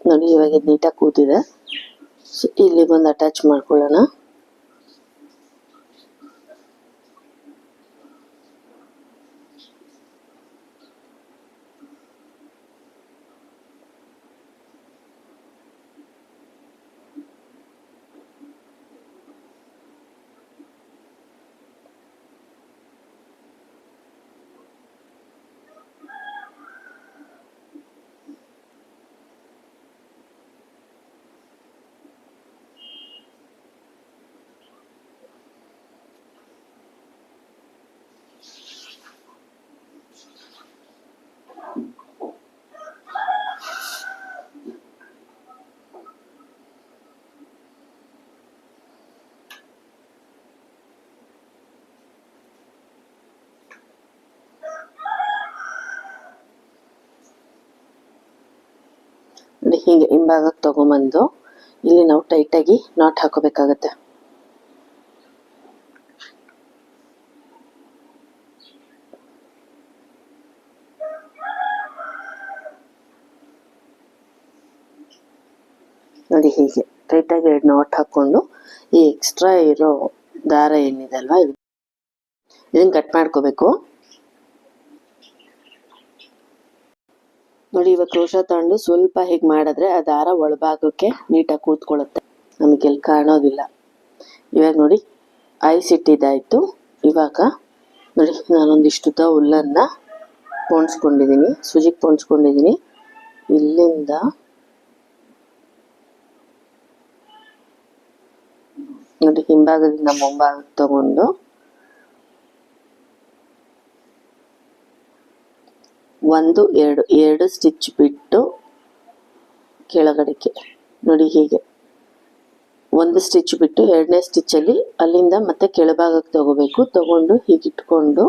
ನೋಡಿ ಇವಾಗ ಇದು ನೀಟಾಗಿ ಕೂತಿದೆ. ಸೊ ಇಲ್ಲಿಗೊಂದು ಅಟ್ಯಾಚ್ ಮಾಡ್ಕೊಳ್ಳೋಣ. ಹೀಗೆ ಹಿಂಭಾಗಕ್ಕೆ ತಗೊಂಬಂದು ಇಲ್ಲಿ ನಾವು ಟೈಟಾಗಿ ನಾಟ್ ಹಾಕೋಬೇಕಾಗತ್ತೆ. ನೋಡಿ ಹೀಗೆ ಟೈಟಾಗಿ 2 ನಾಟ್ ಹಾಕ್ಕೊಂಡು ಈ ಎಕ್ಸ್ಟ್ರಾ ಇರೋ ದಾರ ಏನಿದೆ ಅಲ್ವಾ, ಇದನ್ನ ಕಟ್ ಮಾಡ್ಕೋಬೇಕು. ನೋಡಿ ಇವಾಗ ಕ್ರೋಶ ತಗೊಂಡು ಸ್ವಲ್ಪ ಹೀಗೆ ಮಾಡಿದ್ರೆ ಆ ದಾರ ಒಳಭಾಗಕ್ಕೆ ನೀಟಾಗಿ ಕೂತ್ಕೊಳ್ಳುತ್ತೆ, ನಮಗೆಲ್ಲಿ ಕಾಣೋದಿಲ್ಲ. ಇವಾಗ ನೋಡಿ ಐಸ್ ಇಟ್ಟಿದ್ದಾಯಿತು. ಇವಾಗ ನೋಡಿ ನಾನೊಂದಿಷ್ಟುದ್ದ ಹುಲ್ಲನ್ನು ಪೋಣಿಸ್ಕೊಂಡಿದ್ದೀನಿ, ಸುಜಿಗೆ ಪೋಣಿಸ್ಕೊಂಡಿದ್ದೀನಿ. ಇಲ್ಲಿಂದ ನೋಡಿ ಹಿಂಭಾಗದಿಂದ ಮುಂಭಾಗಕ್ಕೆ ತಗೊಂಡು 1 2 ಸ್ಟಿಚ್ ಬಿಟ್ಟು ಕೆಳಗಡೆಗೆ ನೋಡಿ ಹೀಗೆ 1 ಸ್ಟಿಚ್ ಬಿಟ್ಟು 2ನೇ ಸ್ಟಿಚ್ಚಲ್ಲಿ ಅಲ್ಲಿಂದ ಮತ್ತೆ ಕೆಳಭಾಗಕ್ಕೆ ತಗೋಬೇಕು. ತಗೊಂಡು ಹೀಗೆ ಇಟ್ಕೊಂಡು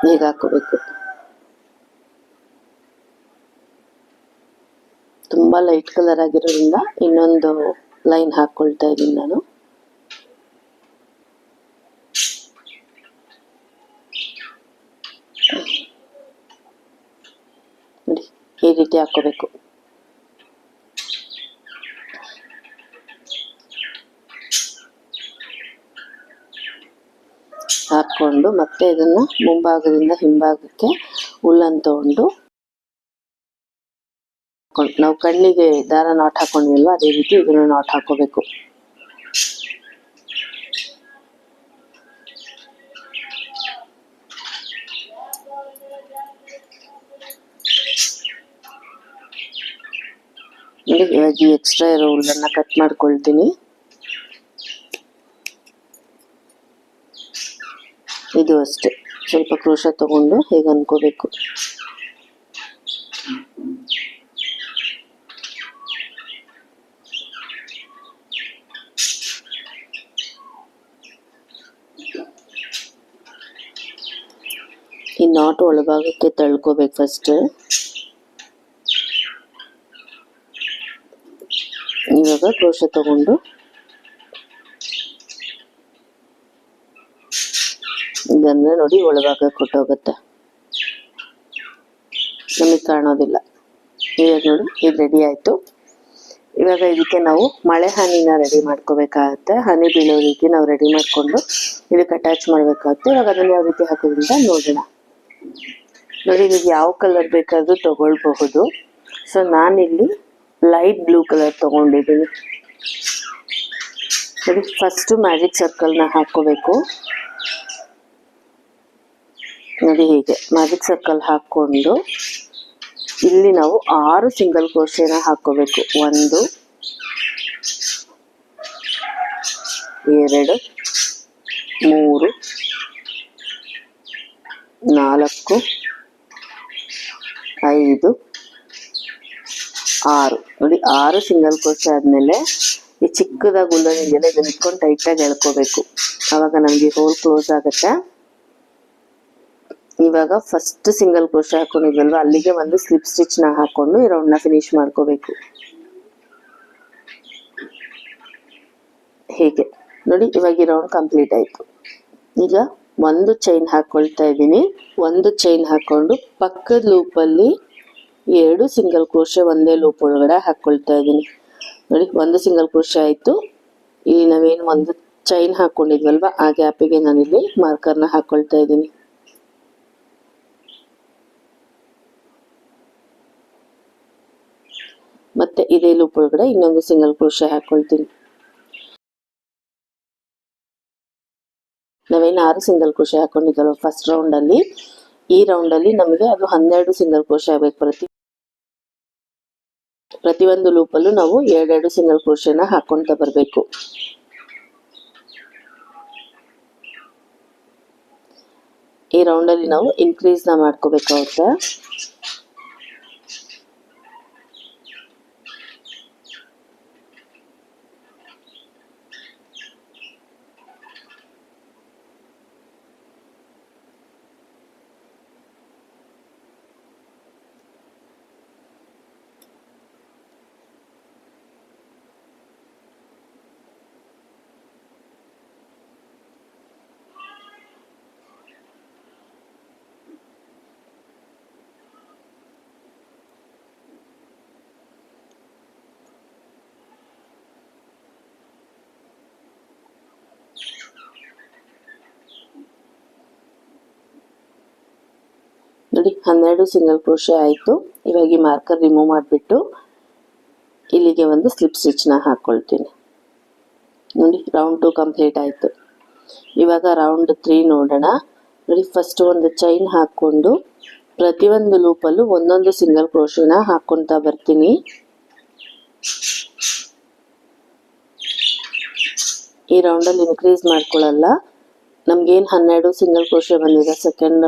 ಹೀಗೆ ಹಾಕೋಬೇಕು. ತುಂಬ ಲೈಟ್ ಕಲರ್ ಆಗಿರೋದ್ರಿಂದ ಇನ್ನೊಂದು ಲೈನ್ ಹಾಕ್ಕೊಳ್ತಾ ಇದ್ದೀನಿ ನಾನು. ನೋಡಿ ಈ ರೀತಿ ಹಾಕೋಬೇಕು. ಹಾಕ್ಕೊಂಡು ಮತ್ತೆ ಇದನ್ನ ಮುಂಭಾಗದಿಂದ ಹಿಂಭಾಗಕ್ಕೆ ಹುಲ್ಲನ್ನು ತಗೊಂಡು ನಾವು ಕಣ್ಣಿಗೆ ದಾರ ನಾಟ್ ಹಾಕೊಂಡ್ವಿಲ್ವ, ಅದೇ ರೀತಿ ಇದನ್ನು ನಾಟ್ ಹಾಕೋಬೇಕು. ಇವಾಗ ಈ ಎಕ್ಸ್ಟ್ರಾ ಇರೋ ಹುಲ್ಲನ್ನ ಕಟ್ ಮಾಡ್ಕೊಳ್ತೀನಿ. ಇದು ಅಷ್ಟೇ, ಸ್ವಲ್ಪ ಕ್ರೋಶ ತಗೊಂಡು ಹೇಗೆ ಅನ್ಕೋಬೇಕು. ಈ ನಾಟ್ ಒಳಭಾಗಕ್ಕೆ ತಳ್ಕೋಬೇಕು ಫಸ್ಟ್. ಇವಾಗ ಕ್ರೋಶೆ ತಗೊಂಡು ಇದನ್ನ ನೋಡಿ ಒಳಭಾಗ ಕೊಟ್ಟೋಗುತ್ತೆ, ನಮಗೆ ಕಾಣೋದಿಲ್ಲ. ಇವಾಗ ನೋಡಿ ಇದು ರೆಡಿ ಆಯ್ತು. ಇವಾಗ ಇದಕ್ಕೆ ನಾವು ಮಳೆ ಹನಿನ ರೆಡಿ ಮಾಡ್ಕೋಬೇಕಾಗತ್ತೆ. ಹನಿ ಬೀಳೋ ರೀತಿ ನಾವು ರೆಡಿ ಮಾಡ್ಕೊಂಡು ಇದಕ್ಕೆ ಅಟ್ಯಾಚ್ ಮಾಡ್ಬೇಕಾಗುತ್ತೆ. ಇವಾಗ ಅದನ್ನ ಯಾವ ರೀತಿ ಹಾಕೋದ್ರಿಂದ ನೋಡೋಣ. ನೋಡಿ ನಿಮ್ಗೆ ಯಾವ ಕಲರ್ ಬೇಕಾದ್ರೂ ತಗೊಳ್ಬಹುದು. ಸೊ ನಾನಿಲ್ಲಿ ಲೈಟ್ ಬ್ಲೂ ಕಲರ್ ತಗೊಂಡಿದ್ದೀನಿ. ನೋಡಿ ಫಸ್ಟ್ ಮ್ಯಾಜಿಕ್ ಸರ್ಕಲ್ನ ಹಾಕೋಬೇಕು. ನೋಡಿ ಹೀಗೆ ಮ್ಯಾಜಿಕ್ ಸರ್ಕಲ್ ಹಾಕೊಂಡು ಇಲ್ಲಿ ನಾವು 6 ಸಿಂಗಲ್ ಕ್ರೋಶೆನ ಹಾಕೋಬೇಕು. 1 2 3 4 5 6. ನೋಡಿ 6 ಸಿಂಗಲ್ ಕ್ರೋಶೆ ಆದ್ಮೇಲೆ ಈ ಚಿಕ್ಕದಾಗಿ ಉಲ್ಲನ್ ಇದೆಯಲ್ಲ ಇದನ್ನ ಇಟ್ಕೊಂಡು ಟೈಟಾಗಿ ಎಳ್ಕೋಬೇಕು. ಆವಾಗ ನಮಗೆ ಹೋಲ್ ಕ್ಲೋಸ್ ಆಗುತ್ತೆ. ಇವಾಗ ಫಸ್ಟ್ ಸಿಂಗಲ್ ಕ್ರೋಶೆ ಹಾಕೊಂಡಿದ್ವಲ್ವ ಅಲ್ಲಿಗೆ ಒಂದು ಸ್ಲಿಪ್ ಸ್ಟಿಚ್ ನ ಹಾಕೊಂಡು ಈ ರೌಂಡ್ ನ ಫಿನಿಶ್ ಮಾಡ್ಕೋಬೇಕು. ಹೀಗೆ ನೋಡಿ ಇವಾಗ ಈ ರೌಂಡ್ ಕಂಪ್ಲೀಟ್ ಆಯ್ತು. ಈಗ ಒಂದು ಚೈನ್ ಹಾಕೊಳ್ತಾ ಇದ್ದೀನಿ. ಒಂದು ಚೈನ್ ಹಾಕೊಂಡು ಪಕ್ಕದ ಲೂಪಲ್ಲಿ 2 ಸಿಂಗಲ್ ಕ್ರೋಶೆ ಒಂದೇ ಲೂಪ್ ಒಳಗಡೆ ಹಾಕೊಳ್ತಾ ಇದ್ದೀನಿ. ನೋಡಿ ಒಂದು ಸಿಂಗಲ್ ಕ್ರೋಶೆ ಆಯ್ತು. ಇಲ್ಲಿ ನಾವೇನು ಒಂದು ಚೈನ್ ಹಾಕೊಂಡಿದ್ವಲ್ವ ಆ ಗ್ಯಾಪಿಗೆ ನಾನಿಲ್ಲಿ ಮಾರ್ಕರ್ನ ಹಾಕೊಳ್ತಾ ಇದ್ದೀನಿ. ಮತ್ತೆ ಇದೇ ಲೂಪ್ ಒಳಗಡೆ ಇನ್ನೊಂದು ಸಿಂಗಲ್ ಕ್ರೋಶೆ ಹಾಕೊಳ್ತೀನಿ. ನಾವೇನು 6 ಸಿಂಗಲ್ ಕ್ರೋಶೆ ಹಾಕೊಂಡಿದ್ದಲ್ವ ಫಸ್ಟ್ ರೌಂಡ್ ಅಲ್ಲಿ, ಈ ರೌಂಡ್ ಅಲ್ಲಿ ನಮಗೆ ಅದು 12 ಸಿಂಗಲ್ ಕ್ರೋಶೆ ಆಗ್ಬೇಕು. ಪ್ರತಿಯೊಂದು ಲೂಪ್ ಅಲ್ಲೂ ನಾವು 2 ಸಿಂಗಲ್ ಕ್ರೋಶೆನ ಹಾಕೊಂತ ಬರಬೇಕು. ಈ ರೌಂಡ್ ಅಲ್ಲಿ ನಾವು ಇನ್ಕ್ರೀಸ್ ನ ಮಾಡ್ಕೋಬೇಕಾಗುತ್ತೆ. ನೋಡಿ 12 ಸಿಂಗಲ್ ಕ್ರೋಶೆ ಆಯಿತು. ಇವಾಗ ಈ ಮಾರ್ಕರ್ ರಿಮೂವ್ ಮಾಡಿಬಿಟ್ಟು ಇಲ್ಲಿಗೆ ಒಂದು ಸ್ಲಿಪ್ ಸ್ಟಿಚ್ನ ಹಾಕ್ಕೊಳ್ತೀನಿ. ನೋಡಿ ರೌಂಡ್ 2 ಕಂಪ್ಲೀಟ್ ಆಯಿತು. ಇವಾಗ ರೌಂಡ್ 3 ನೋಡೋಣ. ನೋಡಿ ಫಸ್ಟ್ ಒಂದು ಚೈನ್ ಹಾಕ್ಕೊಂಡು ಪ್ರತಿಯೊಂದು ಲೂಪಲ್ಲೂ ಒಂದೊಂದು ಸಿಂಗಲ್ ಕ್ರೋಶೆನ ಹಾಕ್ಕೊತಾ ಬರ್ತೀನಿ. ಈ ರೌಂಡಲ್ಲಿ ಇನ್ಕ್ರೀಸ್ ಮಾಡ್ಕೊಳ್ಳಲ್ಲ. ನಮ್ಗೇನು 12 ಸಿಂಗಲ್ ಕ್ರೋಶೆ ಬಂದಿದೆ ಸೆಕೆಂಡ್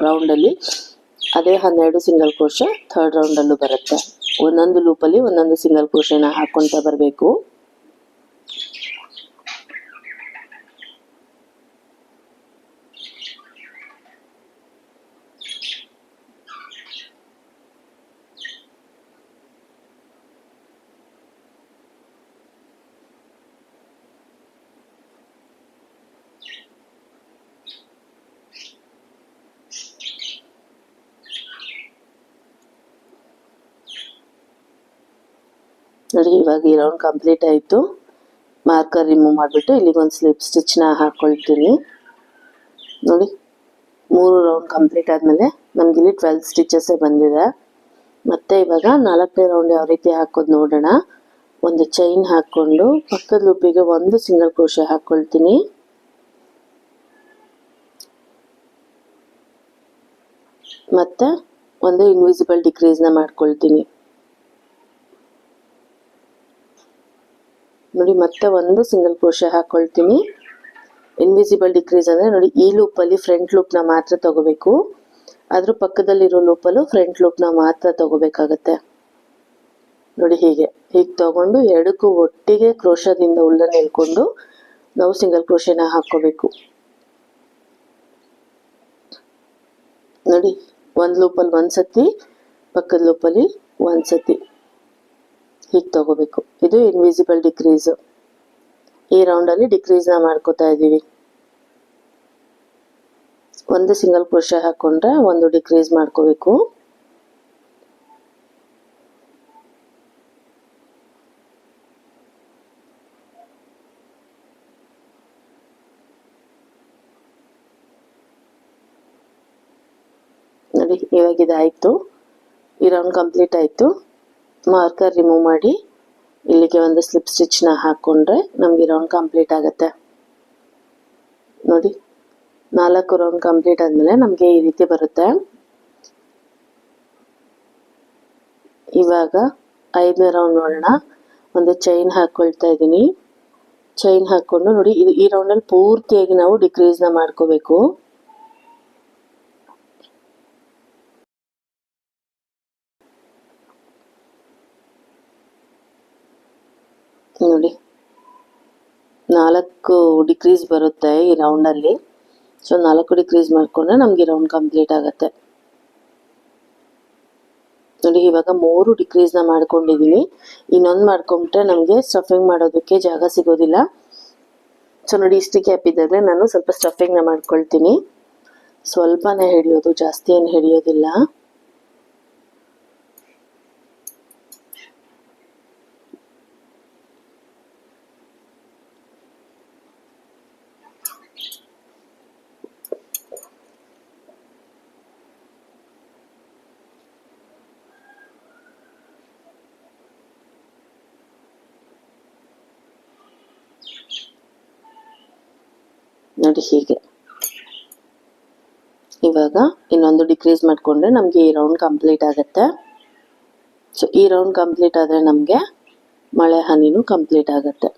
ರೌಂಡಲ್ಲಿ, ಅದೇ 12 ಸಿಂಗಲ್ ಕ್ರೋಶೆ ಥರ್ಡ್ ರೌಂಡಲ್ಲೂ ಬರುತ್ತೆ. ಒಂದೊಂದು ಲೂಪಲ್ಲಿ ಒಂದೊಂದು ಸಿಂಗಲ್ ಕ್ರೋಶೆನ ಹಾಕ್ಕೊತಾ ಬರಬೇಕು. ನೋಡಿ ಇವಾಗ ಈ ರೌಂಡ್ ಕಂಪ್ಲೀಟ್ ಆಯಿತು. ಮಾರ್ಕರ್ ರಿಮೂವ್ ಮಾಡಿಬಿಟ್ಟು ಇಲ್ಲಿಗೊಂದು ಸ್ಲಿಪ್ ಸ್ಟಿಚ್ನ ಹಾಕ್ಕೊಳ್ತೀನಿ. ನೋಡಿ 3 ರೌಂಡ್ ಕಂಪ್ಲೀಟ್ ಆದಮೇಲೆ ನಮ್ಗೆ ಇಲ್ಲಿ 12 ಸ್ಟಿಚಸ್ಸೇ ಬಂದಿದೆ. ಮತ್ತೆ ಇವಾಗ 4ನೇ ರೌಂಡ್ ಯಾವ ರೀತಿ ಹಾಕೋದು ನೋಡೋಣ. ಒಂದು ಚೈನ್ ಹಾಕ್ಕೊಂಡು ಪಕ್ಕದ ಲೂಪಿಗೆ ಒಂದು ಸಿಂಗಲ್ ಕ್ರೋಶೆ ಹಾಕ್ಕೊಳ್ತೀನಿ. ಮತ್ತೆ ಒಂದು ಇನ್ವಿಸಿಬಲ್ ಡಿಕ್ರೀಸ್ನ ಮಾಡ್ಕೊಳ್ತೀನಿ. ನೋಡಿ ಮತ್ತೆ ಒಂದು ಸಿಂಗಲ್ ಕ್ರೋಶೆ ಹಾಕ್ಕೊಳ್ತೀನಿ. ಇನ್ವಿಸಿಬಲ್ ಡಿಕ್ರೀಸ್ ಅಂದರೆ ನೋಡಿ ಈ ಲೂಪಲ್ಲಿ ಫ್ರಂಟ್ ಲೂಪ್ನ ಮಾತ್ರ ತಗೋಬೇಕು, ಅದ್ರ ಪಕ್ಕದಲ್ಲಿರೋ ಲೂಪಲ್ಲೂ ಫ್ರಂಟ್ ಲೂಪ್ನ ಮಾತ್ರ ತಗೋಬೇಕಾಗತ್ತೆ. ನೋಡಿ ಹೀಗೆ ತಗೊಂಡು ಎರಡಕ್ಕೂ ಒಟ್ಟಿಗೆ ಕ್ರೋಶದಿಂದ ಉಲ್ಲನ್ನು ಎಳ್ಕೊಂಡು ನಾವು ಸಿಂಗಲ್ ಕ್ರೋಶೆನ ಹಾಕ್ಕೋಬೇಕು. ನೋಡಿ, ಒಂದು ಲೂಪಲ್ಲಿ ಒಂದು ಸತಿ, ಪಕ್ಕದ ಲೂಪಲ್ಲಿ ಒಂದು ಸತಿ ಹೀಗೆ ತಗೋಬೇಕು. ಇದು ಇನ್ವಿಸಿಬಲ್ ಡಿಕ್ರೀಸು. ಈ ರೌಂಡಲ್ಲಿ ಡಿಕ್ರೀಸ್ನ ಮಾಡ್ಕೋತಾ ಇದ್ದೀವಿ. ಒಂದು ಸಿಂಗಲ್ ಕ್ರೋಶೆ ಹಾಕ್ಕೊಂಡ್ರೆ ಒಂದು ಡಿಕ್ರೀಸ್ ಮಾಡ್ಕೋಬೇಕು. ನೋಡಿ, ಇವಾಗ ಇದಾಯಿತು. ಈ ರೌಂಡ್ ಕಂಪ್ಲೀಟ್ ಆಯಿತು. ಮಾರ್ಕರ್ ರಿಮೂವ್ ಮಾಡಿ ಇಲ್ಲಿಗೆ ಒಂದು ಸ್ಲಿಪ್ ಸ್ಟಿಚ್ನ ಹಾಕ್ಕೊಂಡ್ರೆ ನಮಗೆ ರೌಂಡ್ ಕಂಪ್ಲೀಟ್ ಆಗುತ್ತೆ. ನೋಡಿ, 4 ರೌಂಡ್ ಕಂಪ್ಲೀಟ್ ಆದಮೇಲೆ ನಮಗೆ ಈ ರೀತಿ ಬರುತ್ತೆ. ಇವಾಗ 5ನೇ ರೌಂಡ್ ನೋಡೋಣ. ಒಂದು ಚೈನ್ ಹಾಕ್ಕೊಳ್ತಾ ಇದ್ದೀನಿ. ಚೈನ್ ಹಾಕ್ಕೊಂಡು ನೋಡಿ, ಈ ರೌಂಡಲ್ಲಿ ಪೂರ್ತಿಯಾಗಿ ನಾವು ಡಿಕ್ರೀಸ್ನ ಮಾಡ್ಕೋಬೇಕು. ನೋಡಿ, 4 ಡಿಕ್ರೀಸ್ ಬರುತ್ತೆ ಈ ರೌಂಡಲ್ಲಿ. ಸೊ 4 ಡಿಕ್ರೀಸ್ ಮಾಡಿಕೊಂಡ್ರೆ ನಮಗೆ ರೌಂಡ್ ಕಂಪ್ಲೀಟ್ ಆಗುತ್ತೆ. ನೋಡಿ, ಇವಾಗ 3 ಡಿಕ್ರೀಸ್ನ ಮಾಡ್ಕೊಂಡಿದ್ದೀನಿ. ಇನ್ನೊಂದು ಮಾಡ್ಕೊಂಡ್ರೆ ನಮಗೆ ಸ್ಟಫಿಂಗ್ ಮಾಡೋದಕ್ಕೆ ಜಾಗ ಸಿಗೋದಿಲ್ಲ. ಸೊ ನೋಡಿ, ಇಷ್ಟು ಗ್ಯಾಪ್ ಇದ್ದಾಗಲೇ ನಾನು ಸ್ವಲ್ಪ ಸ್ಟಫಿಂಗ್ನ ಮಾಡ್ಕೊಳ್ತೀನಿ. ಸ್ವಲ್ಪನೇ ಹಿಡಿಯೋದು, ಜಾಸ್ತಿ ಏನು ಹಿಡಿಯೋದಿಲ್ಲ. ನೋಡಿ, ಹೀಗೆ. ಇವಾಗ ಇನ್ನೊಂದು ಡಿಕ್ರೀಸ್ ಮಾಡಿಕೊಂಡ್ರೆ ನಮಗೆ ಈ ರೌಂಡ್ ಕಂಪ್ಲೀಟ್ ಆಗುತ್ತೆ. ಸೊ ಈ ರೌಂಡ್ ಕಂಪ್ಲೀಟ್ ಆದರೆ ನಮಗೆ ಮಳೆ ಹನಿನೂ ಕಂಪ್ಲೀಟ್ ಆಗುತ್ತೆ.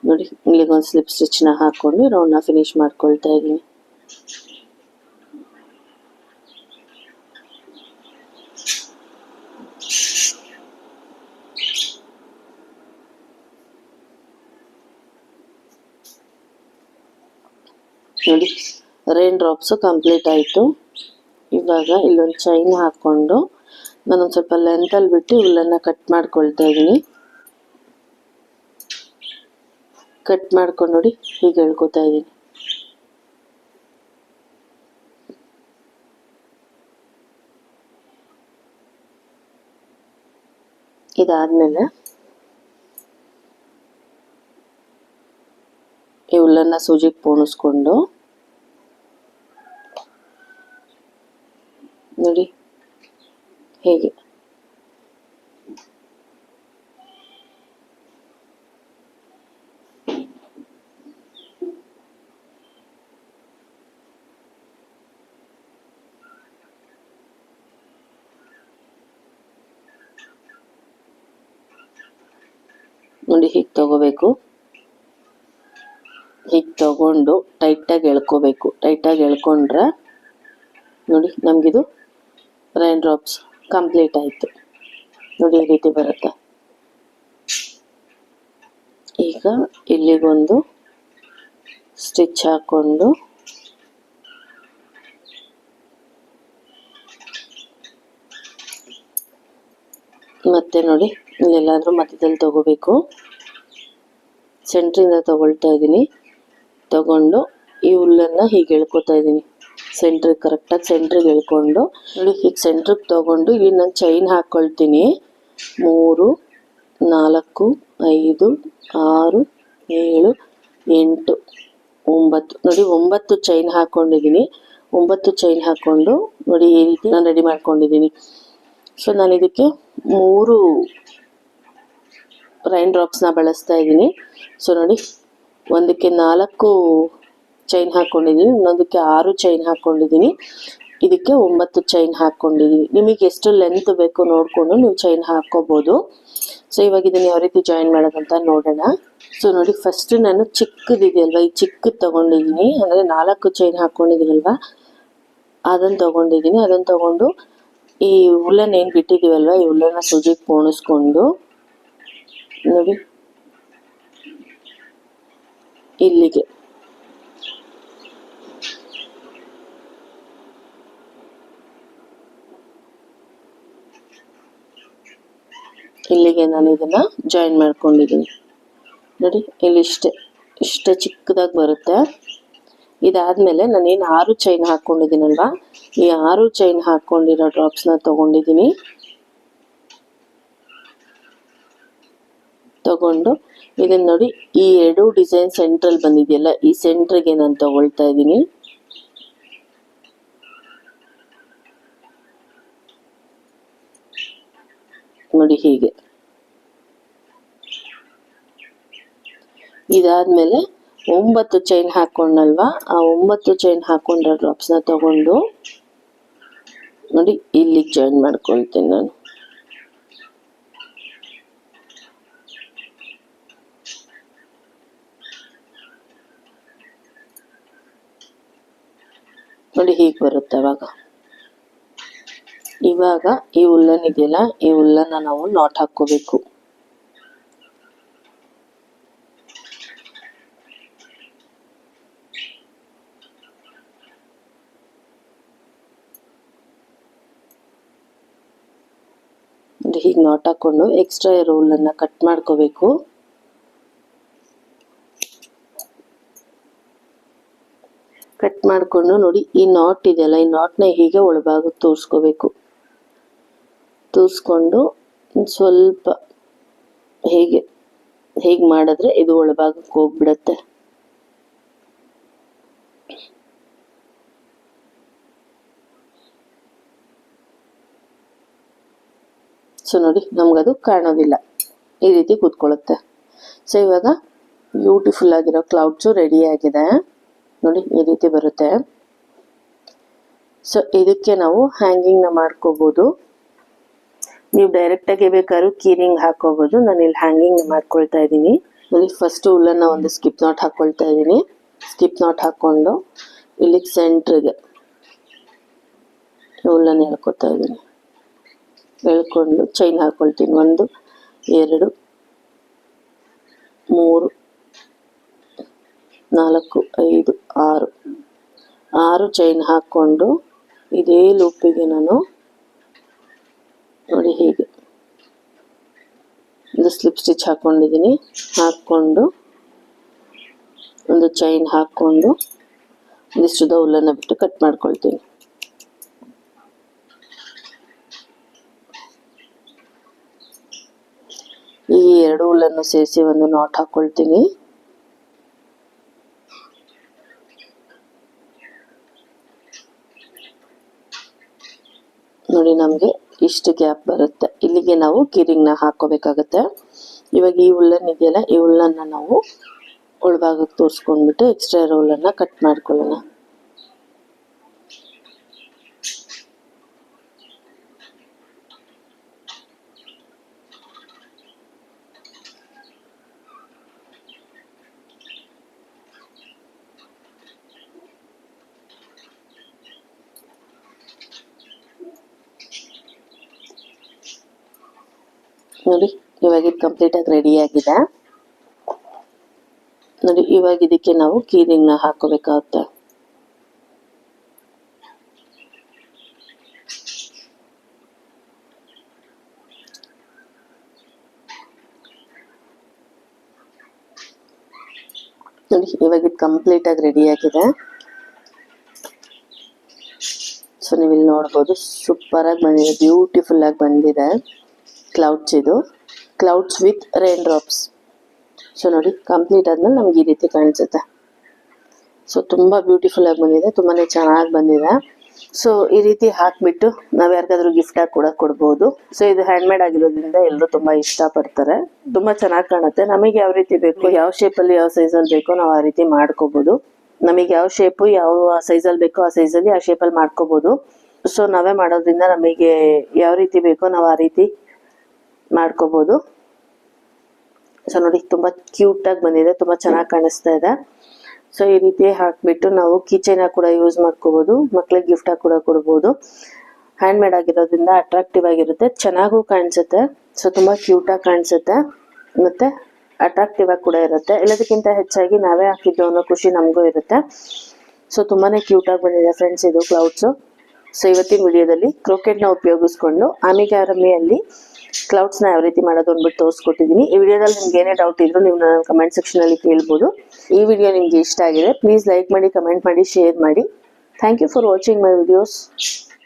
ನೋಡಿ, ಇಲ್ಲಿಗೆ ಒಂದು ಸ್ಲಿಪ್ ಸ್ಟಿಚ್ನ ಹಾಕ್ಕೊಂಡು ರೌಂಡ್ನ ಫಿನಿಶ್ ಮಾಡ್ಕೊಳ್ತಾ ಇದ್ದೀನಿ. ನೋಡಿ, ರೈನ್ ಡ್ರಾಪ್ಸು ಕಂಪ್ಲೀಟ್ ಆಯಿತು. ಇವಾಗ ಇಲ್ಲೊಂದು ಚೈನ್ ಹಾಕ್ಕೊಂಡು ನಾನೊಂದು ಸ್ವಲ್ಪ ಲೆಂತಲ್ಲಿ ಬಿಟ್ಟು ಇವುಗಳನ್ನ ಕಟ್ ಮಾಡ್ಕೊಳ್ತಾ ಇದ್ದೀನಿ. ಕಟ್ ಮಾಡ್ಕೊಂಡು ನೋಡಿ, ಹೀಗೆ ಹೇಳ್ಕೊತಾ ಇದ್ದೀನಿ. ಇದಾದ್ಮೇಲೆ ಇವುಗಳನ್ನ ಸೂಜಿಗೆ ಪೋಣಿಸ್ಕೊಂಡು ನೋಡಿ ಹೇಗೆ ನೋಡಿ ಹೀಗೆ ತಗೋಬೇಕು. ಹೀಗೆ ತಗೊಂಡು ಟೈಟಾಗಿ ಎಳ್ಕೋಬೇಕು. ಟೈಟಾಗಿ ಎಳ್ಕೊಂಡ್ರೆ ನೋಡಿ ನಮಗಿದು ರೈನ್ ಡ್ರಾಪ್ಸ್ ಕಂಪ್ಲೀಟ್ ಆಯಿತು. ನೋಡಿ ಈ ರೀತಿ ಬರುತ್ತೆ. ಈಗ ಇಲ್ಲಿಗೊಂದು ಸ್ಟಿಚ್ ಹಾಕ್ಕೊಂಡು ಮತ್ತೆ ನೋಡಿ ಇಲ್ಲೆಲ್ಲಾದರೂ ಮಧ್ಯದಲ್ಲಿ ತಗೋಬೇಕು. ಸೆಂಟ್ರಿಂದ ತಗೊಳ್ತಾ ಇದ್ದೀನಿ. ತಗೊಂಡು ಈ ಹುಲ್ಲನ್ನು ಹೀಗೆ ಎಳ್ಕೊತಾ ಇದ್ದೀನಿ. ಸೆಂಟ್ರಿಗೆ ಕರೆಕ್ಟಾಗಿ ಸೆಂಟ್ರಿಗೆ ಎಳ್ಕೊಂಡು ನೋಡಿ ಹೀಗೆ ಸೆಂಟ್ರಿಗೆ ತಗೊಂಡು ಇಲ್ಲಿ ನಾನು ಚೈನ್ ಹಾಕ್ಕೊಳ್ತೀನಿ. 3 4 5 6 7 8 9 ನೋಡಿ 9 ಚೈನ್ ಹಾಕ್ಕೊಂಡಿದ್ದೀನಿ. 9 ಚೈನ್ ಹಾಕ್ಕೊಂಡು ನೋಡಿ ಈ ರೀತಿ ನಾನು ರೆಡಿ ಮಾಡ್ಕೊಂಡಿದ್ದೀನಿ. ಸೊ ನಾನು ಇದಕ್ಕೆ 3 ರೈನ್ ಡ್ರಾಪ್ಸ್ನ ಬಳಸ್ತಾ ಇದ್ದೀನಿ. ಸೊ ನೋಡಿ ಒಂದಕ್ಕೆ 4 ಚೈನ್ ಹಾಕ್ಕೊಂಡಿದ್ದೀನಿ, ಇನ್ನೊಂದಕ್ಕೆ 6 ಚೈನ್ ಹಾಕ್ಕೊಂಡಿದ್ದೀನಿ, ಇದಕ್ಕೆ 9 ಚೈನ್ ಹಾಕ್ಕೊಂಡಿದ್ದೀನಿ. ನಿಮಗೆ ಎಷ್ಟು ಲೆಂತ್ ಬೇಕು ನೋಡಿಕೊಂಡು ನೀವು ಚೈನ್ ಹಾಕ್ಕೋಬೋದು. ಸೊ ಇವಾಗ ಇದನ್ನು ಯಾವ ರೀತಿ ಜಾಯಿನ್ ಮಾಡೋದಂತ ನೋಡೋಣ. ಸೊ ನೋಡಿ ಫಸ್ಟ್ ನಾನು ಚಿಕ್ಕದಿದೆಯಲ್ವ, ಈ ಚಿಕ್ಕದು ತೊಗೊಂಡಿದ್ದೀನಿ, ಅಂದರೆ 4 ಚೈನ್ ಹಾಕ್ಕೊಂಡಿದ್ದೀನಲ್ವ ಅದನ್ನು ತೊಗೊಂಡಿದ್ದೀನಿ. ಅದನ್ನು ತೊಗೊಂಡು ಈ ಉಲ್ಲನ್ ಏನು ಬಿಟ್ಟಿದ್ದೀವಲ್ವ ಈ ಉಲ್ಲನ್ನ ಸೂಜಿಗೆ ಪೋಣಿಸ್ಕೊಂಡು ನೋಡಿ ಇಲ್ಲಿಗೆ ನಾನು ಇದನ್ನ ಜಾಯಿನ್ ಮಾಡ್ಕೊಂಡಿದ್ದೀನಿ ನೋಡಿ. ಇಲ್ಲಿ ಇಷ್ಟೇ ಚಿಕ್ಕದಾಗಿ ಬರುತ್ತೆ. ಇದಾದ್ಮೇಲೆ ನಾನೇನು 6 ಚೈನ್ ಹಾಕ್ಕೊಂಡಿದ್ದೀನಲ್ವಾ, ಈ 6 ಚೈನ್ ಹಾಕ್ಕೊಂಡಿರೋ ಡ್ರಾಪ್ಸ್ನ ತಗೊಂಡು ಇದನ್ನ ನೋಡಿ ಈ 2 ಡಿಸೈನ್ ಸೆಂಟ್ರಲ್ ಬಂದಿದೆಯಲ್ಲ, ಈ ಸೆಂಟ್ರಿಗೆ ನಾನು ತಗೊಳ್ತಾ ಇದ್ದೀನಿ. ನೋಡಿ ಹೀಗೆ. ಇದಾದ್ಮೇಲೆ 9 ಚೈನ್ ಹಾಕೊಂಡಲ್ವಾ, ಆ 9 ಚೈನ್ ಹಾಕೊಂಡ ಡ್ರಾಪ್ಸ್ನ ತಗೊಂಡು ನೋಡಿ ಇಲ್ಲಿಗೆ ಜಾಯಿನ್ ಮಾಡ್ಕೊಳ್ತೀನಿ ನಾನು. ನೋಡಿ ಹೀಗೆ ಬರುತ್ತೆ. ಇವಾಗ ಈ ಉಲ್ಲನ್ ಇದೆಯಲ್ಲ, ಈ ಉಲ್ಲನ್ನ ನಾವು ನಾಟ್ ಹಾಕೋಬೇಕು. ಹೀಗೆ ನಾಟ್ ಹಾಕೊಂಡು ಎಕ್ಸ್ಟ್ರಾ ಇರೋ ಉಲ್ಲನ್ನ ಕಟ್ ಮಾಡ್ಕೋಬೇಕು. ಕಟ್ ಮಾಡಿಕೊಂಡು ನೋಡಿ ಈ ನಾಟ್ ಇದೆಯಲ್ಲ, ಈ ನಾಟ್ನ ಹೀಗೆ ಒಳಭಾಗಕ್ಕೆ ತೋರಿಸ್ಕೊಂಡು ಸ್ವಲ್ಪ ಹೇಗೆ ಮಾಡಿದ್ರೆ ಇದು ಒಳಭಾಗಕ್ಕೆ ಹೋಗ್ಬಿಡತ್ತೆ. ಸೊ ನೋಡಿ ನಮ್ಗದು ಕಾಣೋದಿಲ್ಲ, ಈ ರೀತಿ ಕೂತ್ಕೊಳ್ಳುತ್ತೆ. ಸೊ ಇವಾಗ ಬ್ಯೂಟಿಫುಲ್ ಆಗಿರೋ ಕ್ಲೌಡ್ಸು ರೆಡಿ ಆಗಿದೆ ನೋಡಿ, ಈ ರೀತಿ ಬರುತ್ತೆ. ಸೊ ಇದಕ್ಕೆ ನಾವು ಹ್ಯಾಂಗಿಂಗ್ನ ಮಾಡ್ಕೋಬೋದು. ನೀವು ಡೈರೆಕ್ಟಾಗಿ ಬೇಕಾದ್ರೂ ಕೀರಿಂಗ್ ಹಾಕೋಬೋದು. ನಾನು ಇಲ್ಲಿ ಹ್ಯಾಂಗಿಂಗ್ ಮಾಡ್ಕೊಳ್ತಾ ಇದ್ದೀನಿ. ನೋಡಿ ಫಸ್ಟ್ ಉಲ್ಲನ್ನ ಒಂದು ಸ್ಕಿಪ್ ನಾಟ್ ಹಾಕೊಳ್ತಾ ಇದ್ದೀನಿ. ಸ್ಕಿಪ್ ನಾಟ್ ಹಾಕ್ಕೊಂಡು ಇಲ್ಲಿಗೆ ಸೆಂಟ್ರಿಗೆ ಉಲ್ಲನ್ನ ಎಳ್ಕೊತಾ ಇದ್ದೀನಿ. ಎಳ್ಕೊಂಡು ಚೈನ್ ಹಾಕೊಳ್ತೀನಿ. 1 2 3 4 5 6 ಚೈನ್ ಹಾಕ್ಕೊಂಡು ಇದೇ ಲೂಪಿಗೆ ನಾನು ನೋಡಿ ಹೀಗೆ ಒಂದು ಸ್ಲಿಪ್ ಸ್ಟಿಚ್ ಹಾಕ್ಕೊಂಡಿದ್ದೀನಿ. ಹಾಕ್ಕೊಂಡು ಒಂದು ಚೈನ್ ಹಾಕ್ಕೊಂಡು ಒಂದಿಷ್ಟು ಉಲ್ಲನ್ನ ಬಿಟ್ಟು ಕಟ್ ಮಾಡ್ಕೊಳ್ತೀನಿ. ಈ 2 ಉಲ್ಲನ್ನು ಸೇರಿಸಿ ಒಂದು ನಾಟ್ ಹಾಕ್ಕೊಳ್ತೀನಿ. ನೋಡಿ ನಮಗೆ ಇಷ್ಟು ಗ್ಯಾಪ್ ಬರುತ್ತೆ. ಇಲ್ಲಿಗೆ ನಾವು ಕೀರಿಂಗ್ನ ಹಾಕೋಬೇಕಾಗತ್ತೆ. ಇವಾಗ ಈ ಉಲ್ಲನ್ ಇದೆಯಲ್ಲ, ಈ ಉಲ್ಲನ್ನ ನಾವು ಒಳಭಾಗಕ್ಕೆ ತೋರಿಸ್ಕೊಂಡ್ಬಿಟ್ಟು ಎಕ್ಸ್ಟ್ರಾ ಇರೋ ಉಲ್ಲನ್ನ ಕಟ್ ಮಾಡ್ಕೊಳ್ಳೋಣ. ನೋಡಿ ಇವಾಗ ಇದು ಕಂಪ್ಲೀಟ್ ಆಗಿ ರೆಡಿ ಆಗಿದೆ. ನೋಡಿ ಇವಾಗ ಇದಕ್ಕೆ ನಾವು ಕೀರಿಂಗ್ನ ಹಾಕೋಬೇಕಾಗುತ್ತೆ. ನೋಡಿ ಇವಾಗ ಇದು ಕಂಪ್ಲೀಟ್ ಆಗಿ ರೆಡಿ ಆಗಿದೆ. ಸೊ ನೀವು ಇಲ್ಲಿ ನೋಡ್ಬೋದು, ಸೂಪರ್ ಆಗಿ ಬಂದಿದೆ, ಬ್ಯೂಟಿಫುಲ್ ಆಗಿ ಬಂದಿದೆ ಕ್ಲೌಡ್ಸ್. ಇದು clouds with rain drops. So ನೋಡಿ ಕಂಪ್ಲೀಟ್ ಆದ್ಮೇಲೆ ನಮ್ಗೆ ಈ ರೀತಿ ಕಾಣಿಸುತ್ತೆ. ಸೊ ತುಂಬ ಬ್ಯೂಟಿಫುಲ್ ಆಗಿ ಬಂದಿದೆ, ತುಂಬಾ ಚೆನ್ನಾಗಿ ಬಂದಿದೆ. ಸೊ ಈ ರೀತಿ ಹಾಕ್ಬಿಟ್ಟು ನಾವು ಯಾರಿಗಾದ್ರೂ ಗಿಫ್ಟ್ ಆಗಿ ಕೂಡ ಕೊಡ್ಬೋದು. ಸೊ ಇದು ಹ್ಯಾಂಡ್ಮೇಡ್ ಆಗಿರೋದ್ರಿಂದ ಎಲ್ಲರೂ ತುಂಬ ಇಷ್ಟಪಡ್ತಾರೆ, ತುಂಬ ಚೆನ್ನಾಗಿ ಕಾಣುತ್ತೆ. ನಮಗೆ ಯಾವ ರೀತಿ ಬೇಕು, ಯಾವ ಶೇಪಲ್ಲಿ ಯಾವ ಸೈಜಲ್ಲಿ ಬೇಕೋ ನಾವು ಆ ರೀತಿ ಮಾಡ್ಕೋಬೋದು. ನಮಗೆ ಯಾವ ಶೇಪು ಯಾವ ಸೈಜಲ್ಲಿ ಬೇಕೋ ಆ ಸೈಜಲ್ಲಿ ಆ ಶೇಪಲ್ಲಿ ಮಾಡ್ಕೋಬೋದು. ಸೊ ನಾವೇ ಮಾಡೋದ್ರಿಂದ ನಮಗೆ ಯಾವ ರೀತಿ ಬೇಕೋ ನಾವು ಆ ರೀತಿ ಮಾಡ್ಕೋಬೋದು. ಸೊ ನೋಡಿ ತುಂಬ ಕ್ಯೂಟಾಗಿ ಬಂದಿದೆ, ತುಂಬ ಚೆನ್ನಾಗಿ ಕಾಣಿಸ್ತಾ ಇದೆ. ಸೊ ಈ ರೀತಿ ಹಾಕ್ಬಿಟ್ಟು ನಾವು ಕಿಚನ್ ಕೂಡ ಯೂಸ್ ಮಾಡ್ಕೋಬೋದು, ಮಕ್ಳಿಗೆ ಗಿಫ್ಟ್ ಆಗಿ ಕೂಡ ಕೊಡ್ಬೋದು. ಹ್ಯಾಂಡ್ ಮೇಡ್ ಆಗಿರೋದ್ರಿಂದ ಅಟ್ರಾಕ್ಟಿವ್ ಆಗಿರುತ್ತೆ, ಚೆನ್ನಾಗೂ ಕಾಣಿಸುತ್ತೆ. ಸೊ ತುಂಬ ಕ್ಯೂಟಾಗಿ ಕಾಣಿಸುತ್ತೆ ಮತ್ತು ಅಟ್ರಾಕ್ಟಿವ್ ಆಗಿ ಕೂಡ ಇರುತ್ತೆ. ಎಲ್ಲದಕ್ಕಿಂತ ಹೆಚ್ಚಾಗಿ ನಾವೇ ಹಾಕಿದ್ದು ಅನ್ನೋ ಖುಷಿ ನಮಗೂ ಇರುತ್ತೆ. ಸೊ ತುಂಬಾ ಕ್ಯೂಟಾಗಿ ಬಂದಿದೆ ಫ್ರೆಂಡ್ಸ್ ಇದು ಕ್ಲೌಡ್ಸು. ಸೊ ಇವತ್ತಿನ ವಿಡಿಯೋದಲ್ಲಿ ಕ್ರೋಕೆಟ್ನ ಉಪಯೋಗಿಸ್ಕೊಂಡು ಆಮಿಗ್ಯಾರಮಿಯಲ್ಲಿ ಕ್ಲೌಡ್ಸ್ನ ಯಾವ ರೀತಿ ಮಾಡೋದು ಅಂದ್ಬಿಟ್ಟು ತೋರಿಸ್ಕೊಟ್ಟಿದ್ದೀನಿ. ಈ ವಿಡಿಯೋದಲ್ಲಿ ನಿಮ್ಗೆ ಏನೇ ಡೌಟ್ ಇದ್ರು ನೀವು ನನ್ನ ಕಮೆಂಟ್ ಸೆಕ್ಷನಲ್ಲಿ ಕೇಳ್ಬೋದು. ಈ ವಿಡಿಯೋ ನಿಮಗೆ ಇಷ್ಟ ಆಗಿದೆ ಪ್ಲೀಸ್ ಲೈಕ್ ಮಾಡಿ, ಕಮೆಂಟ್ ಮಾಡಿ, ಶೇರ್ ಮಾಡಿ. Thank you for watching my videos.